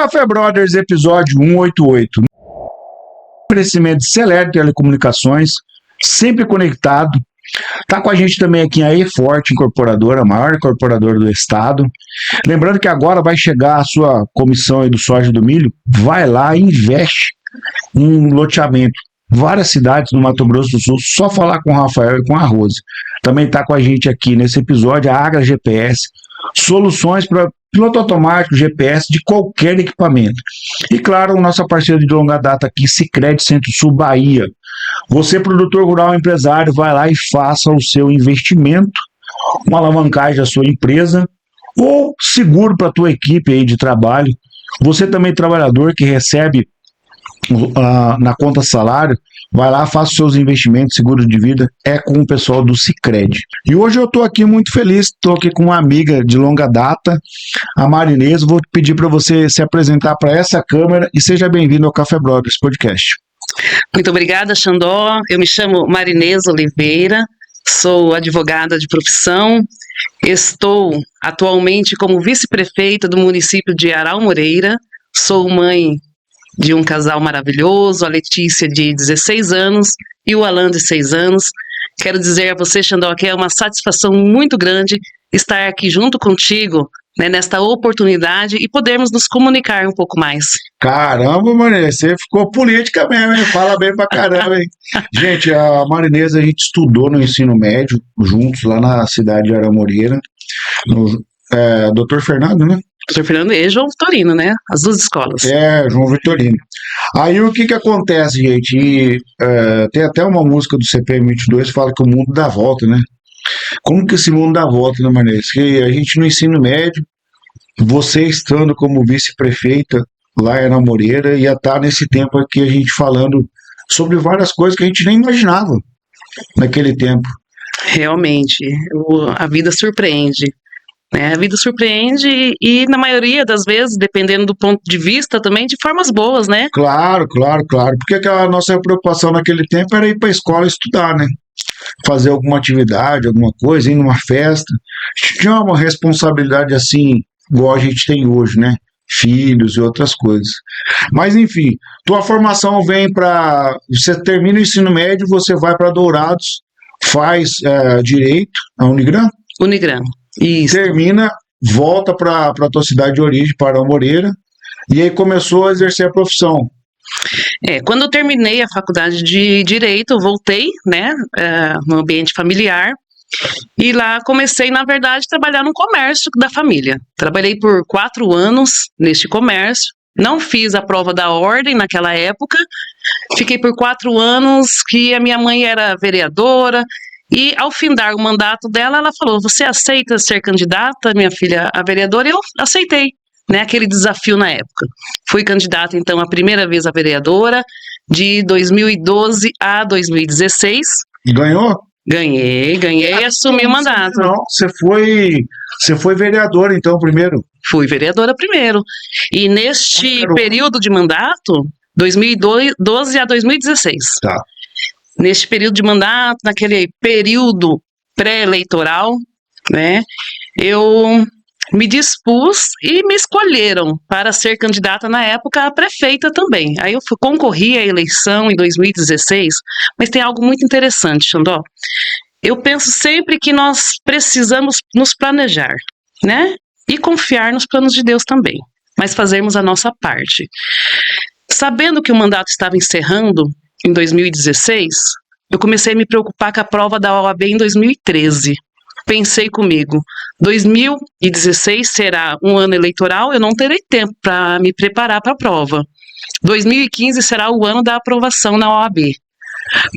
Café Brothers, episódio 188. Crescimento de Celere Telecomunicações, sempre conectado. Tá com a gente também aqui a E-Forte Incorporadora, a maior incorporadora do estado. Lembrando que agora vai chegar a sua comissão aí do soja e do milho. Vai lá e investe em loteamento. Várias cidades no Mato Grosso do Sul, só falar com o Rafael e com a Rose. Também tá com a gente aqui nesse episódio a Agra GPS, soluções para piloto automático, GPS de qualquer equipamento. E claro, o nosso parceiro de longa data aqui, Sicredi Centro-Sul Bahia. Você, produtor rural empresário, vai lá e faça o seu investimento, uma alavancagem da sua empresa ou seguro para a tua equipe aí de trabalho. Você também trabalhador que recebe na conta salário, vai lá, faça os seus investimentos, seguro de vida, é com o pessoal do Sicredi. E hoje eu estou aqui muito feliz, estou aqui com uma amiga de longa data, a Marinês. Vou pedir para você se apresentar para essa câmera e seja bem-vindo ao Café Brothers Podcast. Muito obrigada, Xandó. Eu me chamo Marinês Oliveira, sou advogada de profissão, estou atualmente como vice-prefeita do município de Aral Moreira, sou mãe de um casal maravilhoso, a Letícia de 16 anos e o Alan de 6 anos. Quero dizer a você, Xandó, que é uma satisfação muito grande estar aqui junto contigo, né, nesta oportunidade e podermos nos comunicar um pouco mais. Caramba, Marinês, você ficou política mesmo, hein? Fala bem pra caramba, hein? Gente, a Marinês, a gente estudou no ensino médio juntos lá na cidade de Aral Moreira, no Dr. Fernando, né? Dr. Fernando e João Vitorino, né? As duas escolas. João Vitorino. Aí o que acontece, gente? Tem até uma música do CPM 22 que fala que o mundo dá volta, né? Como que esse mundo dá volta, né, Marinês? Que a gente no ensino médio, você estando como vice-prefeita lá em Aral Moreira, ia estar nesse tempo aqui a gente falando sobre várias coisas que a gente nem imaginava naquele tempo. Realmente, a vida surpreende. A vida surpreende e na maioria das vezes, dependendo do ponto de vista também, de formas boas, né? Claro. Porque a nossa preocupação naquele tempo era ir para a escola estudar, né? Fazer alguma atividade, alguma coisa, ir numa festa. A gente tinha uma responsabilidade assim, igual a gente tem hoje, né? Filhos e outras coisas. Mas enfim, tua formação vem para... Você termina o ensino médio, você vai para Dourados, faz direito, a Unigran? Unigran. Isso. Termina, volta para a tua cidade de origem, para Aral Moreira, e aí começou a exercer a profissão. Quando eu terminei a faculdade de Direito, eu voltei, né, no ambiente familiar, e lá comecei, na verdade, a trabalhar no comércio da família. Trabalhei por 4 anos neste comércio, não fiz a prova da ordem naquela época, fiquei por 4 anos que a minha mãe era vereadora. E ao findar o mandato dela, ela falou: você aceita ser candidata, minha filha, a vereadora? E eu aceitei, né, aquele desafio na época. Fui candidata, então, a primeira vez a vereadora, de 2012 a 2016. Ganhou? Ganhei e assumi o mandato. Não, você foi vereadora, então, primeiro? Fui vereadora primeiro. E neste período de mandato, 2012 a 2016. Tá. Neste período de mandato, naquele período pré-eleitoral, né, eu me dispus e me escolheram para ser candidata na época a prefeita também. Aí eu concorri à eleição em 2016, mas tem algo muito interessante, Xandó. Eu penso sempre que nós precisamos nos planejar, né, e confiar nos planos de Deus também, mas fazermos a nossa parte. Sabendo que o mandato estava encerrando em 2016, eu comecei a me preocupar com a prova da OAB em 2013. Pensei comigo, 2016 será um ano eleitoral, eu não terei tempo para me preparar para a prova. 2015 será o ano da aprovação na OAB.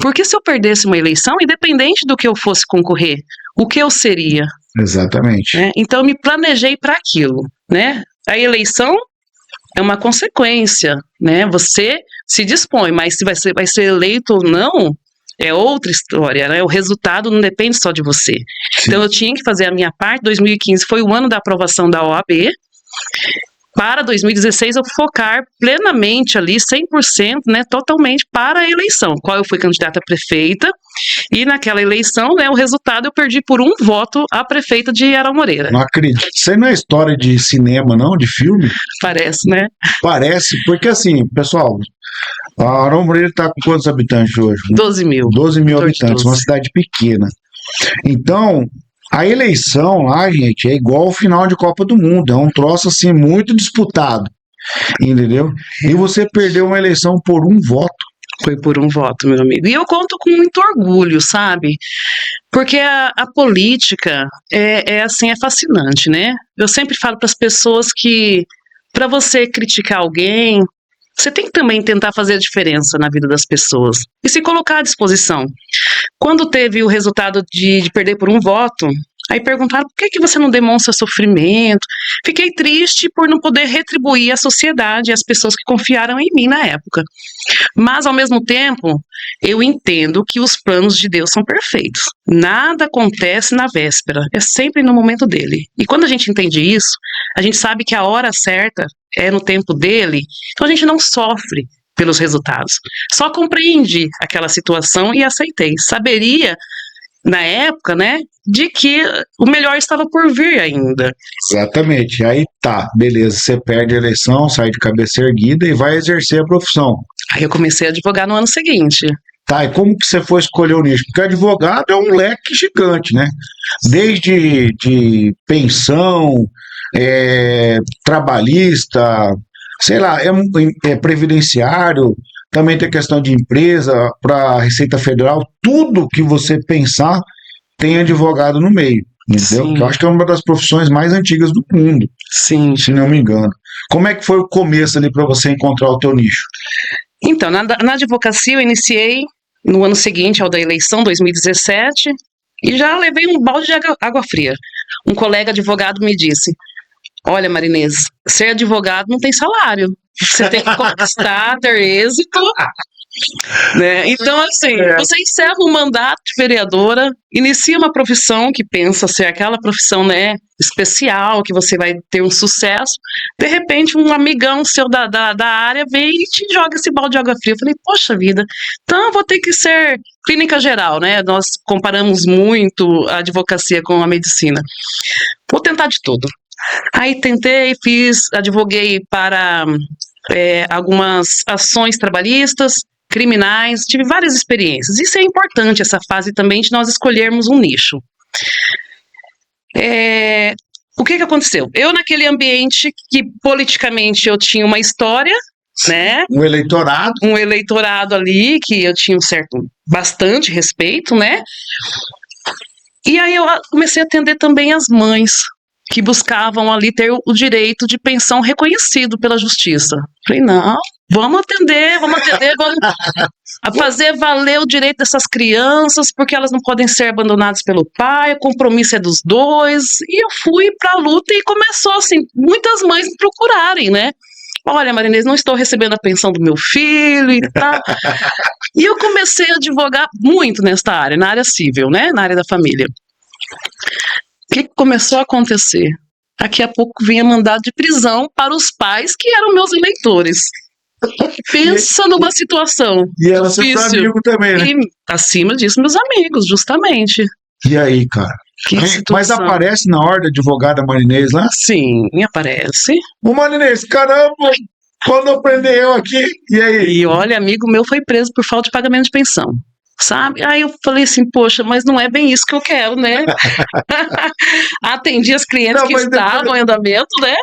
Porque se eu perdesse uma eleição, independente do que eu fosse concorrer, o que eu seria? Exatamente. Então eu me planejei para aquilo, né? A eleição é uma consequência, né? Você se dispõe, mas se vai ser eleito ou não, é outra história, né? O resultado não depende só de você. Sim. Então eu tinha que fazer a minha parte. 2015 foi o ano da aprovação da OAB. para 2016 eu focar plenamente ali, 100%, né, totalmente para a eleição, qual eu fui candidata a prefeita, e naquela eleição, né, o resultado eu perdi por 1 voto a prefeita de Aral Moreira. Não acredito. Isso aí não é história de cinema, não? De filme? Parece, né? Parece, porque assim, pessoal, a Aral Moreira está com quantos habitantes hoje? 12 mil. 12 mil Torre de habitantes, 12. uma cidade pequena. Então, a eleição lá, gente, é igual ao final de Copa do Mundo. É um troço, assim, muito disputado. Entendeu? E você perdeu uma eleição por 1 voto. Foi por 1 voto, meu amigo. E eu conto com muito orgulho, sabe? Porque a política assim, é fascinante, né? Eu sempre falo para as pessoas que para você criticar alguém, você tem que também tentar fazer a diferença na vida das pessoas e se colocar à disposição. Quando teve o resultado de perder por 1 voto, aí perguntaram por que você não demonstra sofrimento. Fiquei triste por não poder retribuir à sociedade e às pessoas que confiaram em mim na época. Mas, ao mesmo tempo, eu entendo que os planos de Deus são perfeitos. Nada acontece na véspera, é sempre no momento dele. E quando a gente entende isso, a gente sabe que a hora certa é no tempo dele, então a gente não sofre pelos resultados. Só compreendi aquela situação e aceitei. Saberia, na época, né, de que o melhor estava por vir ainda. Exatamente. Aí tá, beleza, você perde a eleição, sai de cabeça erguida e vai exercer a profissão. Aí eu comecei a advogar no ano seguinte. Tá, e como que você foi escolher o nicho? Porque advogado é um leque gigante, né? Desde de pensão, trabalhista, sei lá, é previdenciário, também tem questão de empresa, para a Receita Federal, tudo que você pensar tem advogado no meio, entendeu? Sim. Eu acho que é uma das profissões mais antigas do mundo, Sim. se não me engano. Como é que foi o começo ali para você encontrar o teu nicho? Então, na advocacia eu iniciei no ano seguinte ao da eleição, 2017, e já levei um balde de água fria. Um colega advogado me disse: olha, Marinês, ser advogado não tem salário. Você tem que conquistar, ter êxito. Né? Então, assim, você encerra um mandato de vereadora, inicia uma profissão que pensa ser aquela profissão, né, especial, que você vai ter um sucesso. De repente, um amigão seu da área vem e te joga esse balde de água fria. Eu falei, poxa vida, então eu vou ter que ser clínica geral, né? Nós comparamos muito a advocacia com a medicina. Vou tentar de tudo. Aí tentei, advoguei para algumas ações trabalhistas, criminais, tive várias experiências. Isso é importante, essa fase também de nós escolhermos um nicho. O que aconteceu? Eu, naquele ambiente que politicamente eu tinha uma história, né? Um eleitorado. Um eleitorado ali que eu tinha bastante respeito, né? E aí eu comecei a atender também as mães que buscavam ali ter o direito de pensão reconhecido pela justiça. Falei, não, vamos atender, vamos a fazer valer o direito dessas crianças, porque elas não podem ser abandonadas pelo pai, o compromisso é dos dois. E eu fui para a luta e começou assim, muitas mães me procurarem, né? Olha, Marinês, não estou recebendo a pensão do meu filho e tal. E eu comecei a advogar muito nesta área, na área civil, né? Na área da família. O que começou a acontecer? Daqui a pouco vinha mandado de prisão para os pais que eram meus eleitores. Pensa numa situação E ela seu difícil. amigo também, né? E acima disso, meus amigos, justamente. E aí, cara? Que Mas situação. aparece na hora da advogada Marinês lá? Sim, aparece. Ô Marinês, caramba, quando eu prender eu aqui, e aí? E olha, amigo meu foi preso por falta de pagamento de pensão. Sabe? Aí eu falei assim, poxa, mas não é bem isso que eu quero, né? Atendi as clientes que estavam em andamento, né?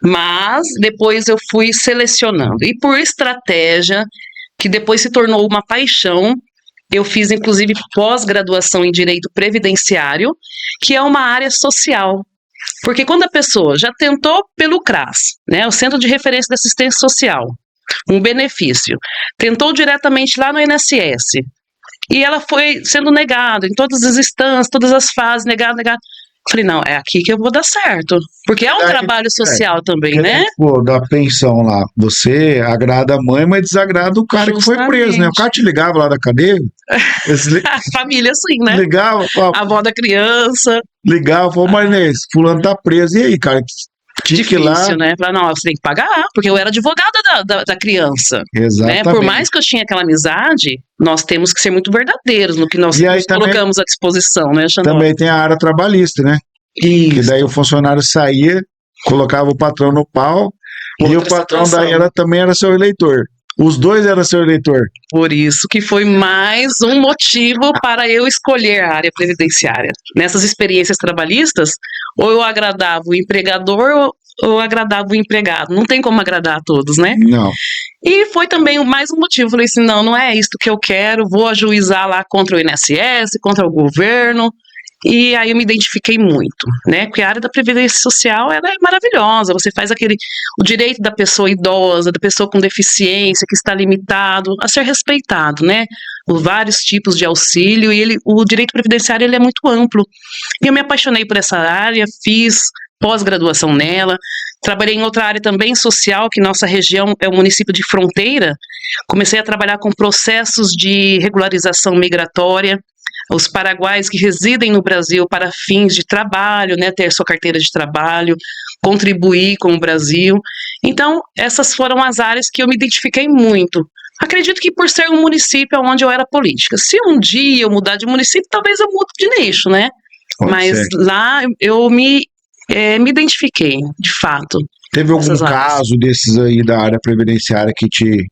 Mas depois eu fui selecionando. E por estratégia, que depois se tornou uma paixão, eu fiz inclusive pós-graduação em Direito Previdenciário, que é uma área social. Porque quando a pessoa já tentou pelo CRAS, né, o Centro de Referência de Assistência Social, um benefício, tentou diretamente lá no INSS, e ela foi sendo negada em todas as instâncias, todas as fases, negada. Falei, não, é aqui que eu vou dar certo. Porque é um trabalho social também, né? Pô, da pensão lá, você agrada a mãe, mas desagrada o cara que foi preso, né? O cara te ligava lá da cadeia. A família, sim, né? Ligava, a avó da criança. Ligava, falou, Marinês, fulano tá preso. E aí, cara, Tinha que ir lá. difícil, né? Falar, não, você tem que pagar, porque eu era advogada da criança. Né? Exatamente. Por mais que eu tinha aquela amizade, nós temos que ser muito verdadeiros no que nós E aí nos também- colocamos à disposição, né, Xandó? Também tem a área trabalhista, né? Que Isso. daí o funcionário saía, colocava o patrão no pau, e o Outra patrão situação. daí também era seu eleitor. Os dois eram seu eleitor. Por isso que foi mais um motivo para eu escolher a área previdenciária. Nessas experiências trabalhistas, ou eu agradava o empregador ou eu agradava o empregado. Não tem como agradar a todos, né? Não. E foi também mais um motivo. Falei assim, não é isto que eu quero, vou ajuizar lá contra o INSS, contra o governo. E aí eu me identifiquei muito, né? Porque a área da Previdência Social, ela é maravilhosa. Você faz o direito da pessoa idosa, da pessoa com deficiência, que está limitado, a ser respeitado, né? Por vários tipos de auxílio, e o direito previdenciário, ele é muito amplo. E eu me apaixonei por essa área, fiz pós-graduação nela, trabalhei em outra área também social, que nossa região é o município de fronteira. Comecei a trabalhar com processos de regularização migratória, os paraguaios que residem no Brasil para fins de trabalho, né, ter sua carteira de trabalho, contribuir com o Brasil. Então, essas foram as áreas que eu me identifiquei muito. Acredito que por ser um município onde eu era política. Se um dia eu mudar de município, talvez eu mude de nicho, né? Pode Mas ser. lá eu me identifiquei, de fato. Teve algum Essas áreas. caso desses aí da área previdenciária que te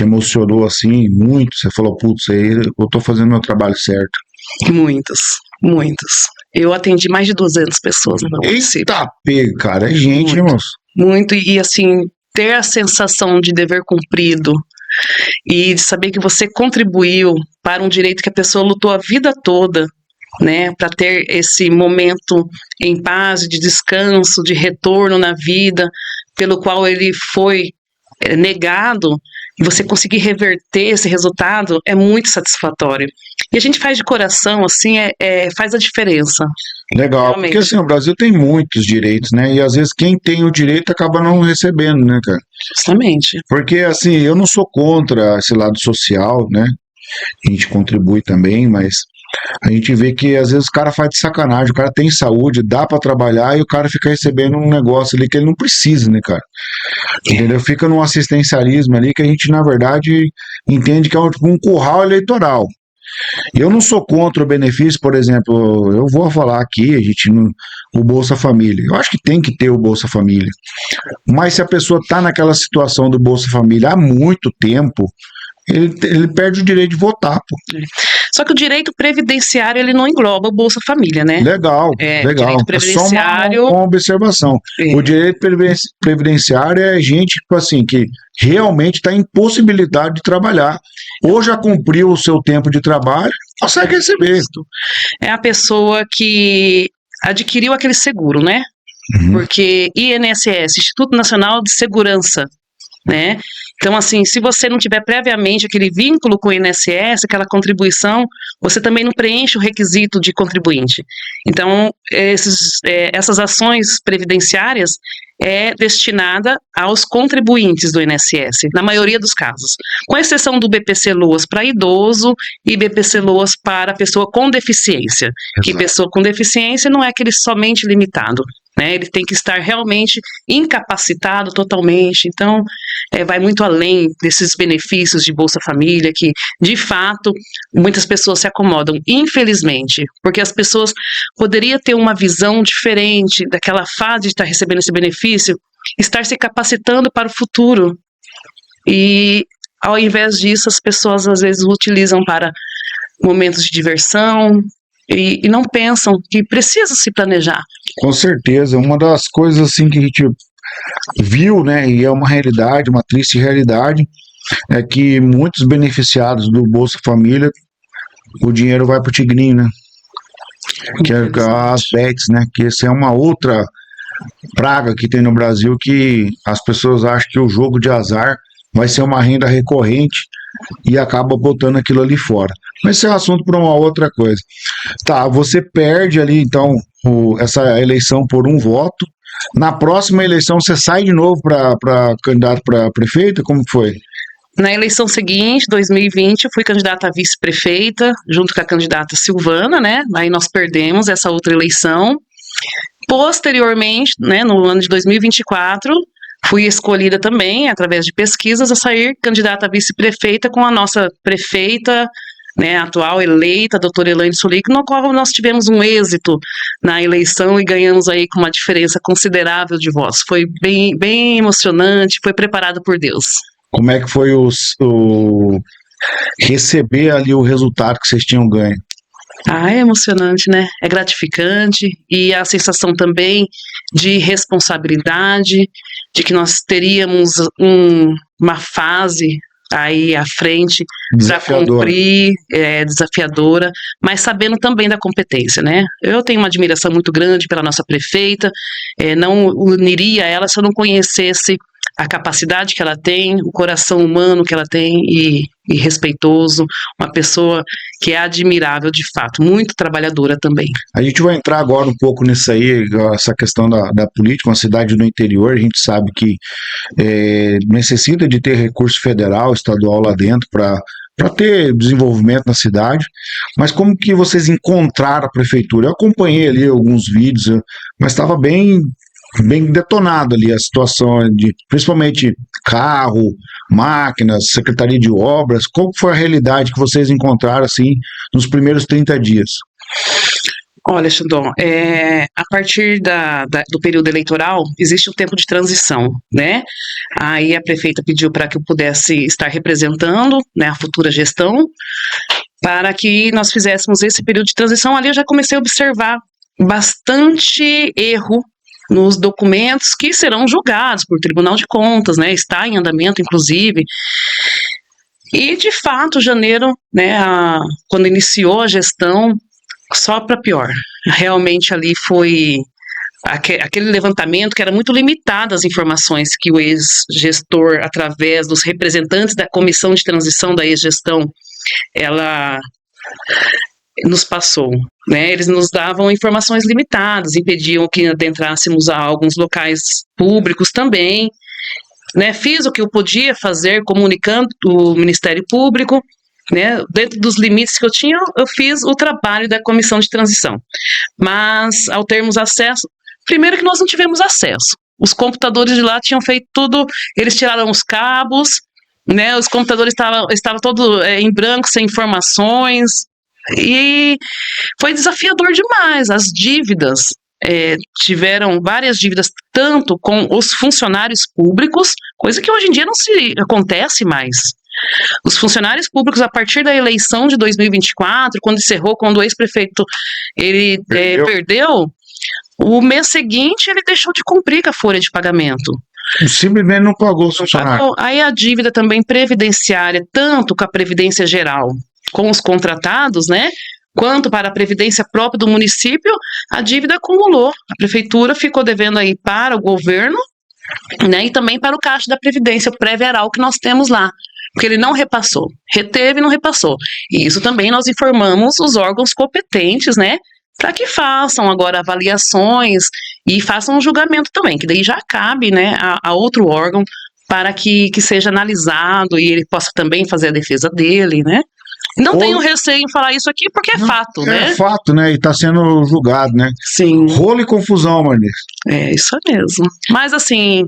emocionou assim, muito? Você falou, putz, aí eu tô fazendo meu trabalho certo. Muitos, muitos. Eu atendi mais de 200 pessoas no meu município. Eita, pega, cara, é gente, Muito. hein, moço? Muito, e assim, ter a sensação de dever cumprido e de saber que você contribuiu para um direito que a pessoa lutou a vida toda, né, para ter esse momento em paz, de descanso, de retorno na vida, pelo qual ele foi negado, e você conseguir reverter esse resultado é muito satisfatório. E a gente faz de coração, assim, faz a diferença. Legal, Realmente. porque assim, o Brasil tem muitos direitos, né? E às vezes quem tem o direito acaba não recebendo, né, cara? Justamente. Porque assim, eu não sou contra esse lado social, né? A gente contribui também, mas a gente vê que às vezes o cara faz de sacanagem, o cara tem saúde, dá pra trabalhar e o cara fica recebendo um negócio ali que ele não precisa, né, cara? Entendeu? Fica num assistencialismo ali que a gente, na verdade, entende que é tipo um curral eleitoral. Eu não sou contra o benefício, por exemplo, eu vou falar aqui, o Bolsa Família. Eu acho que tem que ter o Bolsa Família. Mas se a pessoa está naquela situação do Bolsa Família há muito tempo, ele perde o direito de votar, pô. Só que o direito previdenciário, ele não engloba o Bolsa Família, né? Legal, legal. Direito previdenciário. É só uma observação. É. O direito previdenciário é gente, tipo assim, que realmente está em possibilidade de trabalhar. Ou já cumpriu o seu tempo de trabalho, consegue receber. É a pessoa que adquiriu aquele seguro, né? Uhum. Porque INSS, Instituto Nacional de Segurança, né? Então, assim, se você não tiver previamente aquele vínculo com o INSS, aquela contribuição, você também não preenche o requisito de contribuinte. Então, essas ações previdenciárias é destinada aos contribuintes do INSS, na maioria dos casos, com exceção do BPC-Loas para idoso e BPC-Loas para pessoa com deficiência. Que Exato. pessoa com deficiência não é aquele somente limitado, né? Ele tem que estar realmente incapacitado totalmente. Então, vai muito além desses benefícios de Bolsa Família, que, de fato, muitas pessoas se acomodam, infelizmente, porque as pessoas poderiam ter uma visão diferente daquela fase de estar recebendo esse benefício, estar se capacitando para o futuro. E, ao invés disso, as pessoas, às vezes, utilizam para momentos de diversão, e não pensam que precisa se planejar. Com certeza, uma das coisas assim que a gente viu, né, e é uma realidade, uma triste realidade, é que muitos beneficiados do Bolsa Família, o dinheiro vai pro Tigrinho, né? Que é as bets, né? Que essa é uma outra praga que tem no Brasil, que as pessoas acham que o jogo de azar vai ser uma renda recorrente e acaba botando aquilo ali fora. Mas esse é um assunto para uma outra coisa. Tá, você perde ali, então, essa eleição por um voto. Na próxima eleição, você sai de novo para candidato para prefeito? Como foi? Na eleição seguinte, 2020, eu fui candidata a vice-prefeita, junto com a candidata Silvana, né? Aí nós perdemos essa outra eleição. Posteriormente, né, no ano de 2024, fui escolhida também, através de pesquisas, a sair candidata a vice-prefeita com a nossa prefeita, né, atual eleita, a doutora Elaine Sulic, no qual nós tivemos um êxito na eleição e ganhamos aí com uma diferença considerável de votos. Foi bem, bem emocionante, foi preparado por Deus. Como é que foi receber ali o resultado que vocês tinham ganho? É emocionante, né? É gratificante e a sensação também de responsabilidade, de que nós teríamos uma fase aí à frente para cumprir, desafiadora, mas sabendo também da competência, né? Eu tenho uma admiração muito grande pela nossa prefeita, não uniria ela se eu não conhecesse a capacidade que ela tem, o coração humano que ela tem e respeitoso, uma pessoa que é admirável de fato, muito trabalhadora também. A gente vai entrar agora um pouco nisso aí, essa questão da política, uma cidade do interior, a gente sabe que necessita de ter recurso federal, estadual lá dentro para ter desenvolvimento na cidade, mas como que vocês encontraram a prefeitura? Eu acompanhei ali alguns vídeos, mas estava bem detonado ali a situação, principalmente carro, máquinas, secretaria de obras. Qual foi a realidade que vocês encontraram assim nos primeiros 30 dias? Olha, Xandão, a partir do período eleitoral, existe um tempo de transição, né? Aí a prefeita pediu para que eu pudesse estar representando, né, a futura gestão, para que nós fizéssemos esse período de transição. Ali eu já comecei a observar bastante erro nos documentos que serão julgados por Tribunal de Contas, né? Está em andamento, inclusive. E, de fato, janeiro, né, quando iniciou a gestão, só para pior. Realmente ali foi aquele levantamento que era muito limitado as informações que o ex-gestor, através dos representantes da comissão de transição da ex-gestão, ela nos passou, né? Eles nos davam informações limitadas, impediam que adentrássemos a alguns locais públicos também, né? Fiz o que eu podia fazer, comunicando o Ministério Público, né? Dentro dos limites que eu tinha, eu fiz o trabalho da comissão de transição, mas ao termos acesso, primeiro que nós não tivemos acesso, os computadores de lá tinham feito tudo, eles tiraram os cabos, né? Os computadores estavam todos em branco, sem informações. E foi desafiador demais. As dívidas, tiveram várias dívidas, tanto com os funcionários públicos, coisa que hoje em dia não se acontece mais. Os funcionários públicos, a partir da eleição de 2024, quando encerrou, quando o ex-prefeito ele perdeu, o mês seguinte ele deixou de cumprir com a folha de pagamento. Simplesmente não pagou os funcionários. Aí a dívida também previdenciária, tanto com a Previdência Geral, com os contratados, né, quanto para a previdência própria do município, a dívida acumulou. A prefeitura ficou devendo aí para o governo, né, e também para o Caixa da Previdência, o pré-veral que nós temos lá, porque ele não repassou, reteve e não repassou. E isso também nós informamos os órgãos competentes, né, para que façam agora avaliações e façam um julgamento também, que daí já cabe, né, a outro órgão para que seja analisado e ele possa também fazer a defesa dele, né. Não tenho receio em falar isso aqui, porque é fato, né? É fato, né? E está sendo julgado, né? Sim. Rolo e confusão, Marnês. É, isso mesmo. Mas, assim,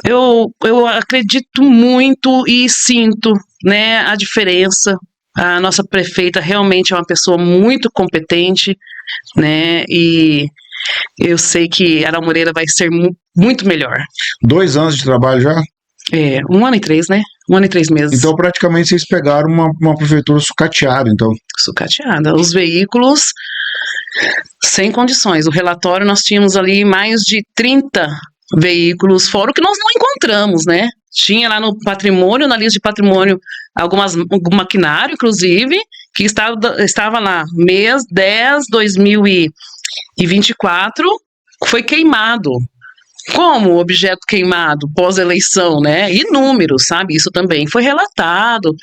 eu acredito muito e sinto, né, a diferença. A nossa prefeita realmente é uma pessoa muito competente, né? E eu sei que Aral Moreira vai ser muito melhor. 2 anos de trabalho já? 1 ano e 3, né? 1 ano e 3 meses. Então, praticamente, vocês pegaram uma prefeitura sucateada, então. Sucateada. Os veículos sem condições. O relatório, nós tínhamos ali mais de 30 veículos, fora o que nós não encontramos, né? Tinha lá no patrimônio, na lista de patrimônio, algum maquinário, inclusive, que estava lá, mês 10, 2024, foi queimado. Como objeto queimado pós-eleição, né? E números, sabe? Isso também foi relatado,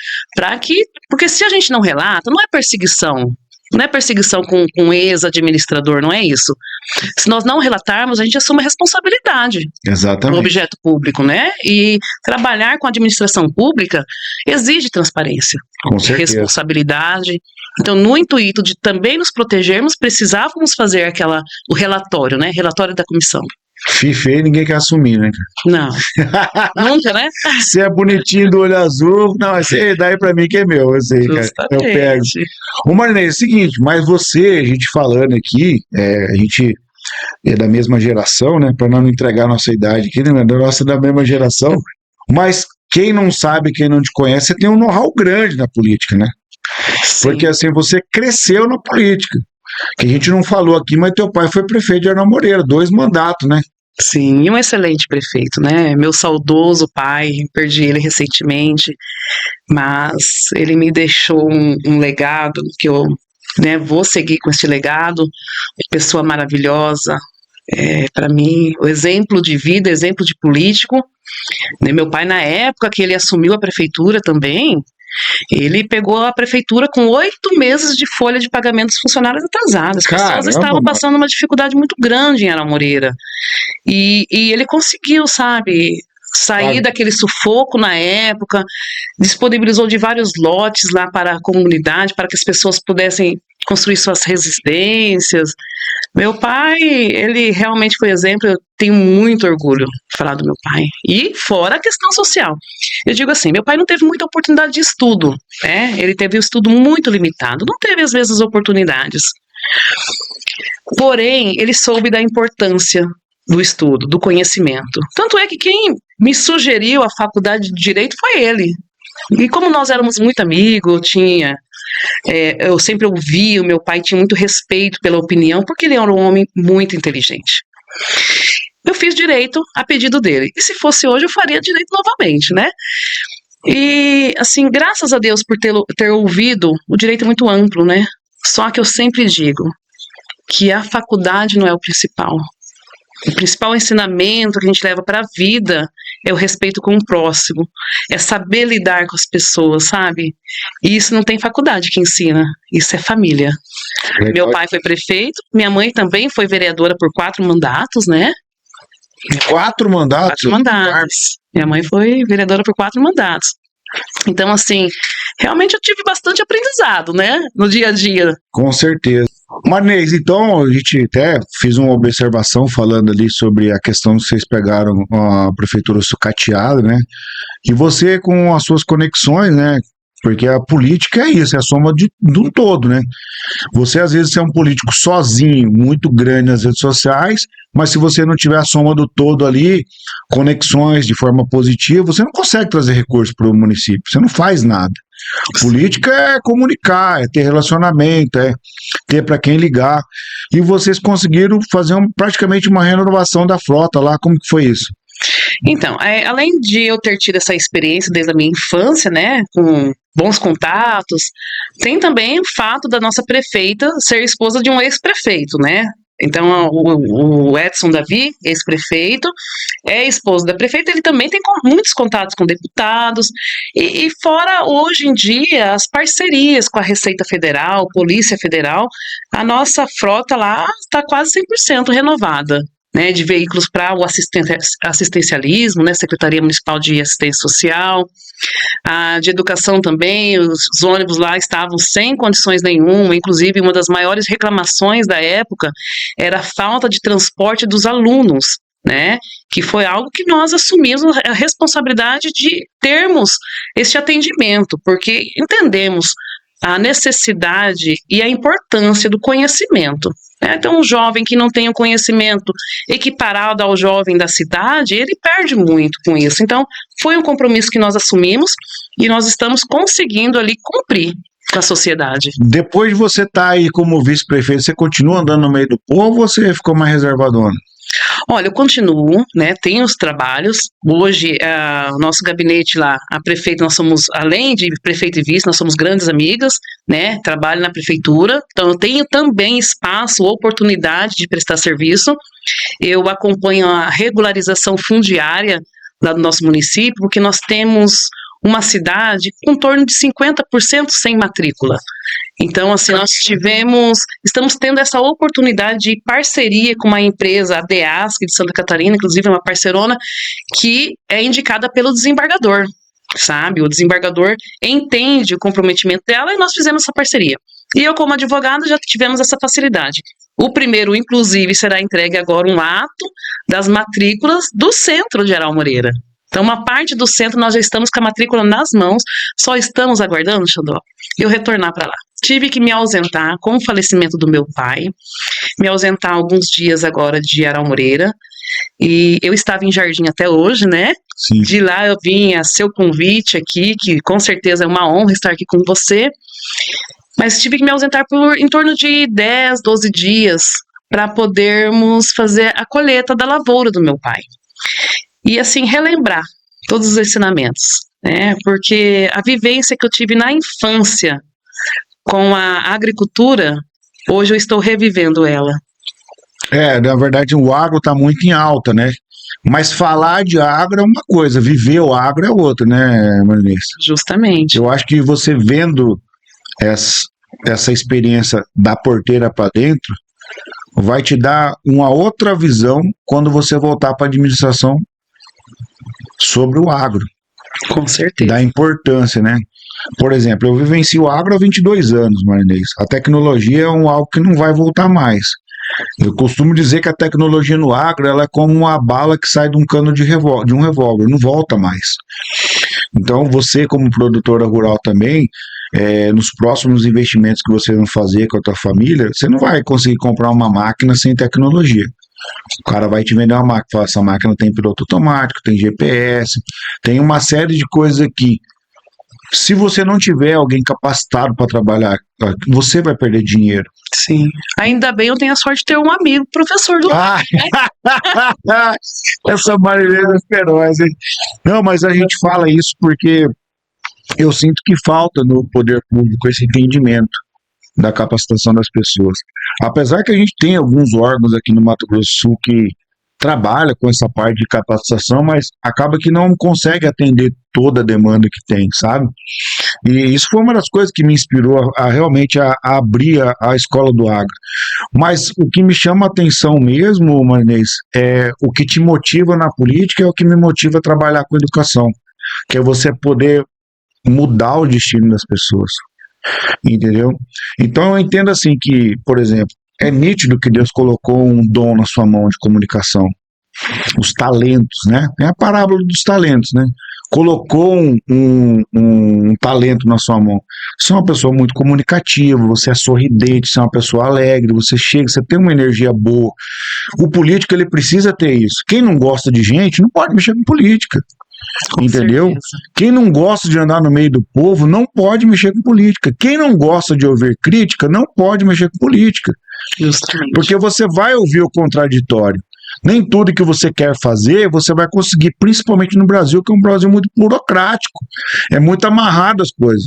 porque se a gente não relata, não é perseguição, Não é perseguição com ex-administrador, não é isso. Se nós não relatarmos, a gente assume a responsabilidade do Exatamente. objeto público, né? E trabalhar com a administração pública exige transparência, Com certeza. responsabilidade. Então, no intuito de também nos protegermos, precisávamos fazer o relatório, né? Relatório da comissão. Feio, ninguém quer assumir, né? Não, nunca, né? Você é bonitinho do olho azul, não, esse daí pra mim que é meu, eu sei, cara. Eu pego. Ô, Marinês, é o seguinte, mas você, a gente falando aqui, a gente é da mesma geração, né? Pra não entregar a nossa idade aqui, né? Da mesma geração. Mas quem não sabe, quem não te conhece, você tem um know-how grande na política, né? Sim. Porque assim, você cresceu na política. Que a gente não falou aqui, mas teu pai foi prefeito de Arnal Moreira, 2 mandatos, né? Sim, e um excelente prefeito, né? Meu saudoso pai, perdi ele recentemente, mas ele me deixou um legado que eu, né, vou seguir com esse legado. Pessoa maravilhosa, para mim, o exemplo de vida, exemplo de político. Né? Meu pai, na época que ele assumiu a prefeitura também, ele pegou a prefeitura com 8 meses de folha de pagamento dos funcionários atrasadas. As pessoas estavam passando uma dificuldade muito grande em Arnal Moreira. E ele conseguiu, sabe, sair daquele sufoco na época, disponibilizou de vários lotes lá para a comunidade, para que as pessoas pudessem construir suas residências. Meu pai, ele realmente foi exemplo, eu tenho muito orgulho de falar do meu pai. E fora a questão social. Eu digo assim, meu pai não teve muita oportunidade de estudo, né? Ele teve um estudo muito limitado, não teve às vezes oportunidades. Porém, ele soube da importância do estudo, do conhecimento. Tanto é que quem me sugeriu a faculdade de Direito foi ele. E como nós éramos muito amigos, eu sempre ouvi, o meu pai tinha muito respeito pela opinião, porque ele era um homem muito inteligente. Eu fiz Direito a pedido dele. E se fosse hoje, eu faria Direito novamente, né? E, assim, graças a Deus por ter ouvido, o Direito é muito amplo, né? Só que eu sempre digo que a faculdade não é o principal. O principal ensinamento que a gente leva para a vida é o respeito com o próximo, é saber lidar com as pessoas, sabe? E isso não tem faculdade que ensina, isso é família. Legal. Meu pai foi prefeito, minha mãe também foi vereadora por 4 mandatos, né? 4 mandatos? 4 mandatos. Minha mãe foi vereadora por 4 mandatos. Então, assim, realmente eu tive bastante aprendizado, né? No dia a dia. Com certeza. Marinês, então a gente até fez uma observação falando ali sobre a questão que vocês pegaram a prefeitura sucateada, né? E você com as suas conexões, né? Porque a política é isso, é a soma de um todo, né? Você às vezes é um político sozinho, muito grande nas redes sociais, mas se você não tiver a soma do todo ali, conexões de forma positiva, você não consegue trazer recursos para o município, você não faz nada. Política é comunicar, é ter relacionamento, é ter para quem ligar. E vocês conseguiram fazer praticamente uma renovação da frota lá, como que foi isso? Então, além de eu ter tido essa experiência desde a minha infância, né, com bons contatos, tem também o fato da nossa prefeita ser esposa de um ex-prefeito, né? Então, o Edson Davi, ex-prefeito, é esposo da prefeita, ele também tem muitos contatos com deputados, e fora, hoje em dia, as parcerias com a Receita Federal, Polícia Federal, a nossa frota lá está quase 100% renovada. Né, de veículos para o assistencialismo, né, Secretaria Municipal de Assistência Social, de educação também, os ônibus lá estavam sem condições nenhuma, inclusive uma das maiores reclamações da época era a falta de transporte dos alunos, né, que foi algo que nós assumimos a responsabilidade de termos esse atendimento, porque entendemos a necessidade e a importância do conhecimento. Então, um jovem que não tem o conhecimento equiparado ao jovem da cidade, ele perde muito com isso. Então, foi um compromisso que nós assumimos e nós estamos conseguindo ali cumprir com a sociedade. Depois de você estar aí como vice-prefeito, você continua andando no meio do povo ou você ficou mais reservadona? Olha, eu continuo, né, tenho os trabalhos, hoje o nosso gabinete lá, a prefeita, nós somos, além de prefeito e vice, nós somos grandes amigas, né, trabalho na prefeitura, então eu tenho também espaço, oportunidade de prestar serviço, eu acompanho a regularização fundiária lá do nosso município, porque nós temos uma cidade com em torno de 50% sem matrícula. Então, assim, estamos tendo essa oportunidade de parceria com uma empresa, a DEASC de Santa Catarina, inclusive é uma parcerona, que é indicada pelo desembargador, sabe? O desembargador entende o comprometimento dela e nós fizemos essa parceria. E eu, como advogada, já tivemos essa facilidade. O primeiro, inclusive, será entregue agora um ato das matrículas do centro de Aral Moreira. Então, uma parte do centro nós já estamos com a matrícula nas mãos, só estamos aguardando, Xandó, eu retornar para lá. Tive que me ausentar com o falecimento do meu pai, me ausentar alguns dias agora de Aral Moreira, e eu estava em Jardim até hoje, né? Sim. De lá eu vim a seu convite aqui, que com certeza é uma honra estar aqui com você, mas tive que me ausentar por em torno de 10, 12 dias para podermos fazer a colheita da lavoura do meu pai. E assim, relembrar todos os ensinamentos, né? Porque a vivência que eu tive na infância com a agricultura, hoje eu estou revivendo ela. Na verdade, o agro está muito em alta, né? Mas falar de agro é uma coisa, viver o agro é outra, né, Marlene? Justamente. Eu acho que você vendo essa experiência da porteira para dentro, vai te dar uma outra visão quando você voltar para a administração sobre o agro. Com certeza. Da importância, né? Por exemplo, eu vivencio o agro há 22 anos, Marinês. A tecnologia é algo que não vai voltar mais. Eu costumo dizer que a tecnologia no agro ela é como uma bala que sai de um cano de um revólver, não volta mais. Então, você como produtora rural também, nos próximos investimentos que você vai fazer com a tua família, você não vai conseguir comprar uma máquina sem tecnologia. O cara vai te vender uma máquina, fala, essa máquina tem piloto automático, tem GPS, tem uma série de coisas aqui. Se você não tiver alguém capacitado para trabalhar, você vai perder dinheiro. Sim. Ainda bem eu tenho a sorte de ter um amigo professor do Essa Marilena é feroz, hein? Não, mas a gente fala isso porque eu sinto que falta no poder público esse entendimento da capacitação das pessoas. Apesar que a gente tem alguns órgãos aqui no Mato Grosso do Sul que trabalha com essa parte de capacitação, mas acaba que não consegue atender toda a demanda que tem, sabe? E isso foi uma das coisas que me inspirou realmente a abrir a escola do agro. Mas o que me chama a atenção mesmo, Marinês, é o que te motiva na política, é o que me motiva a trabalhar com educação, que é você poder mudar o destino das pessoas, entendeu? Então eu entendo assim que, por exemplo, é nítido que Deus colocou um dom na sua mão de comunicação, os talentos, né? É a parábola dos talentos, né? Colocou um talento na sua mão. Você é uma pessoa muito comunicativa, você é sorridente, você é uma pessoa alegre, você chega, você tem uma energia boa. O político, ele precisa ter isso. Quem não gosta de gente, não pode mexer com política. Com entendeu? certeza. Quem não gosta de andar no meio do povo não pode mexer com política. Quem não gosta de ouvir crítica não pode mexer com política. Justamente. Porque você vai ouvir o contraditório. Nem tudo que você quer fazer, você vai conseguir, principalmente no Brasil, que é um Brasil muito burocrático. É muito amarrado as coisas.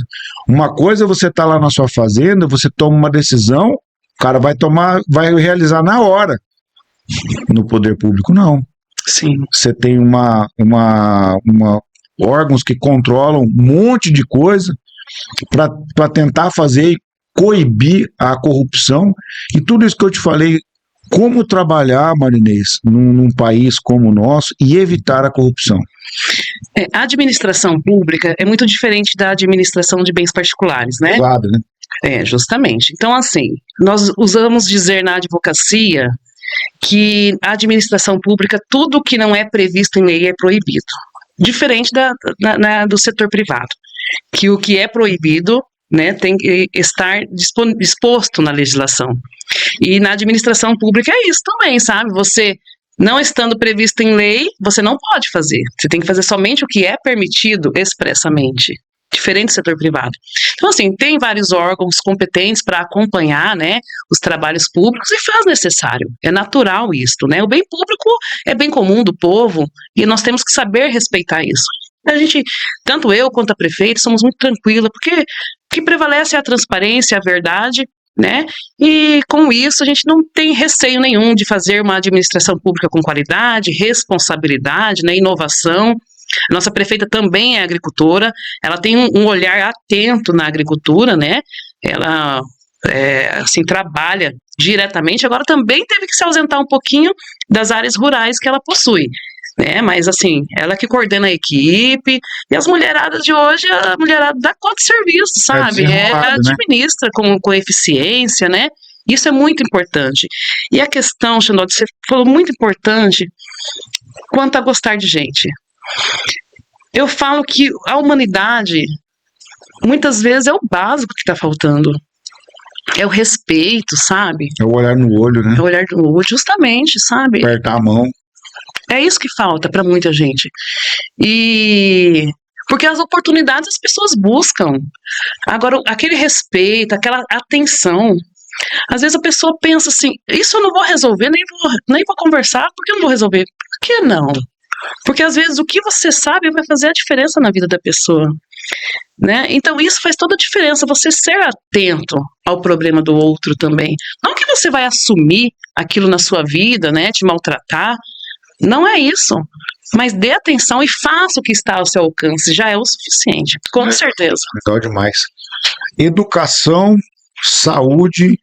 Uma coisa é você estar lá na sua fazenda, você toma uma decisão, o cara vai realizar na hora. No poder público, não. Sim. Você tem órgãos que controlam um monte de coisa para tentar fazer e coibir a corrupção. E tudo isso que eu te falei, como trabalhar, Marinês, num país como o nosso e evitar a corrupção. A administração pública é muito diferente da administração de bens particulares, né? Claro, né? Justamente. Então, assim, nós usamos dizer na advocacia que a administração pública, tudo que não é previsto em lei é proibido. Diferente do setor privado, que o que é proibido, né, tem que estar disposto na legislação. E na administração pública é isso também, sabe? Você, não estando previsto em lei, você não pode fazer. Você tem que fazer somente o que é permitido expressamente. Diferente do setor privado. Então, assim, tem vários órgãos competentes para acompanhar, né, os trabalhos públicos e faz necessário. É natural isso, né? O bem público é bem comum do povo e nós temos que saber respeitar isso. A gente, tanto eu quanto a prefeita, somos muito tranquilas, porque o que prevalece é a transparência, a verdade, né? E com isso a gente não tem receio nenhum de fazer uma administração pública com qualidade, responsabilidade, né, inovação. Nossa prefeita também é agricultora, ela tem um olhar atento na agricultura, né? Ela, assim, trabalha diretamente, agora também teve que se ausentar um pouquinho das áreas rurais que ela possui, né? Mas, assim, ela que coordena a equipe, e as mulheradas de hoje, a mulherada dá conta de serviço, sabe? desenrolada, né? Administra com eficiência, né? Isso é muito importante. E a questão, Xandó, você falou muito importante, quanto a gostar de gente. Eu falo que a humanidade, muitas vezes, é o básico que está faltando. É o respeito, sabe? É o olhar no olho, né? É o olhar no olho, justamente, sabe? Apertar a mão. É isso que falta para muita gente. E porque as oportunidades as pessoas buscam. Agora, aquele respeito, aquela atenção. Às vezes a pessoa pensa assim, isso eu não vou resolver, nem vou conversar, porque eu não vou resolver. Por que não? Porque às vezes o que você sabe vai fazer a diferença na vida da pessoa, né? Então isso faz toda a diferença, você ser atento ao problema do outro também. Não que você vai assumir aquilo na sua vida, né, te maltratar, não é isso. Mas dê atenção e faça o que está ao seu alcance, já é o suficiente, com certeza. Legal demais. Educação, saúde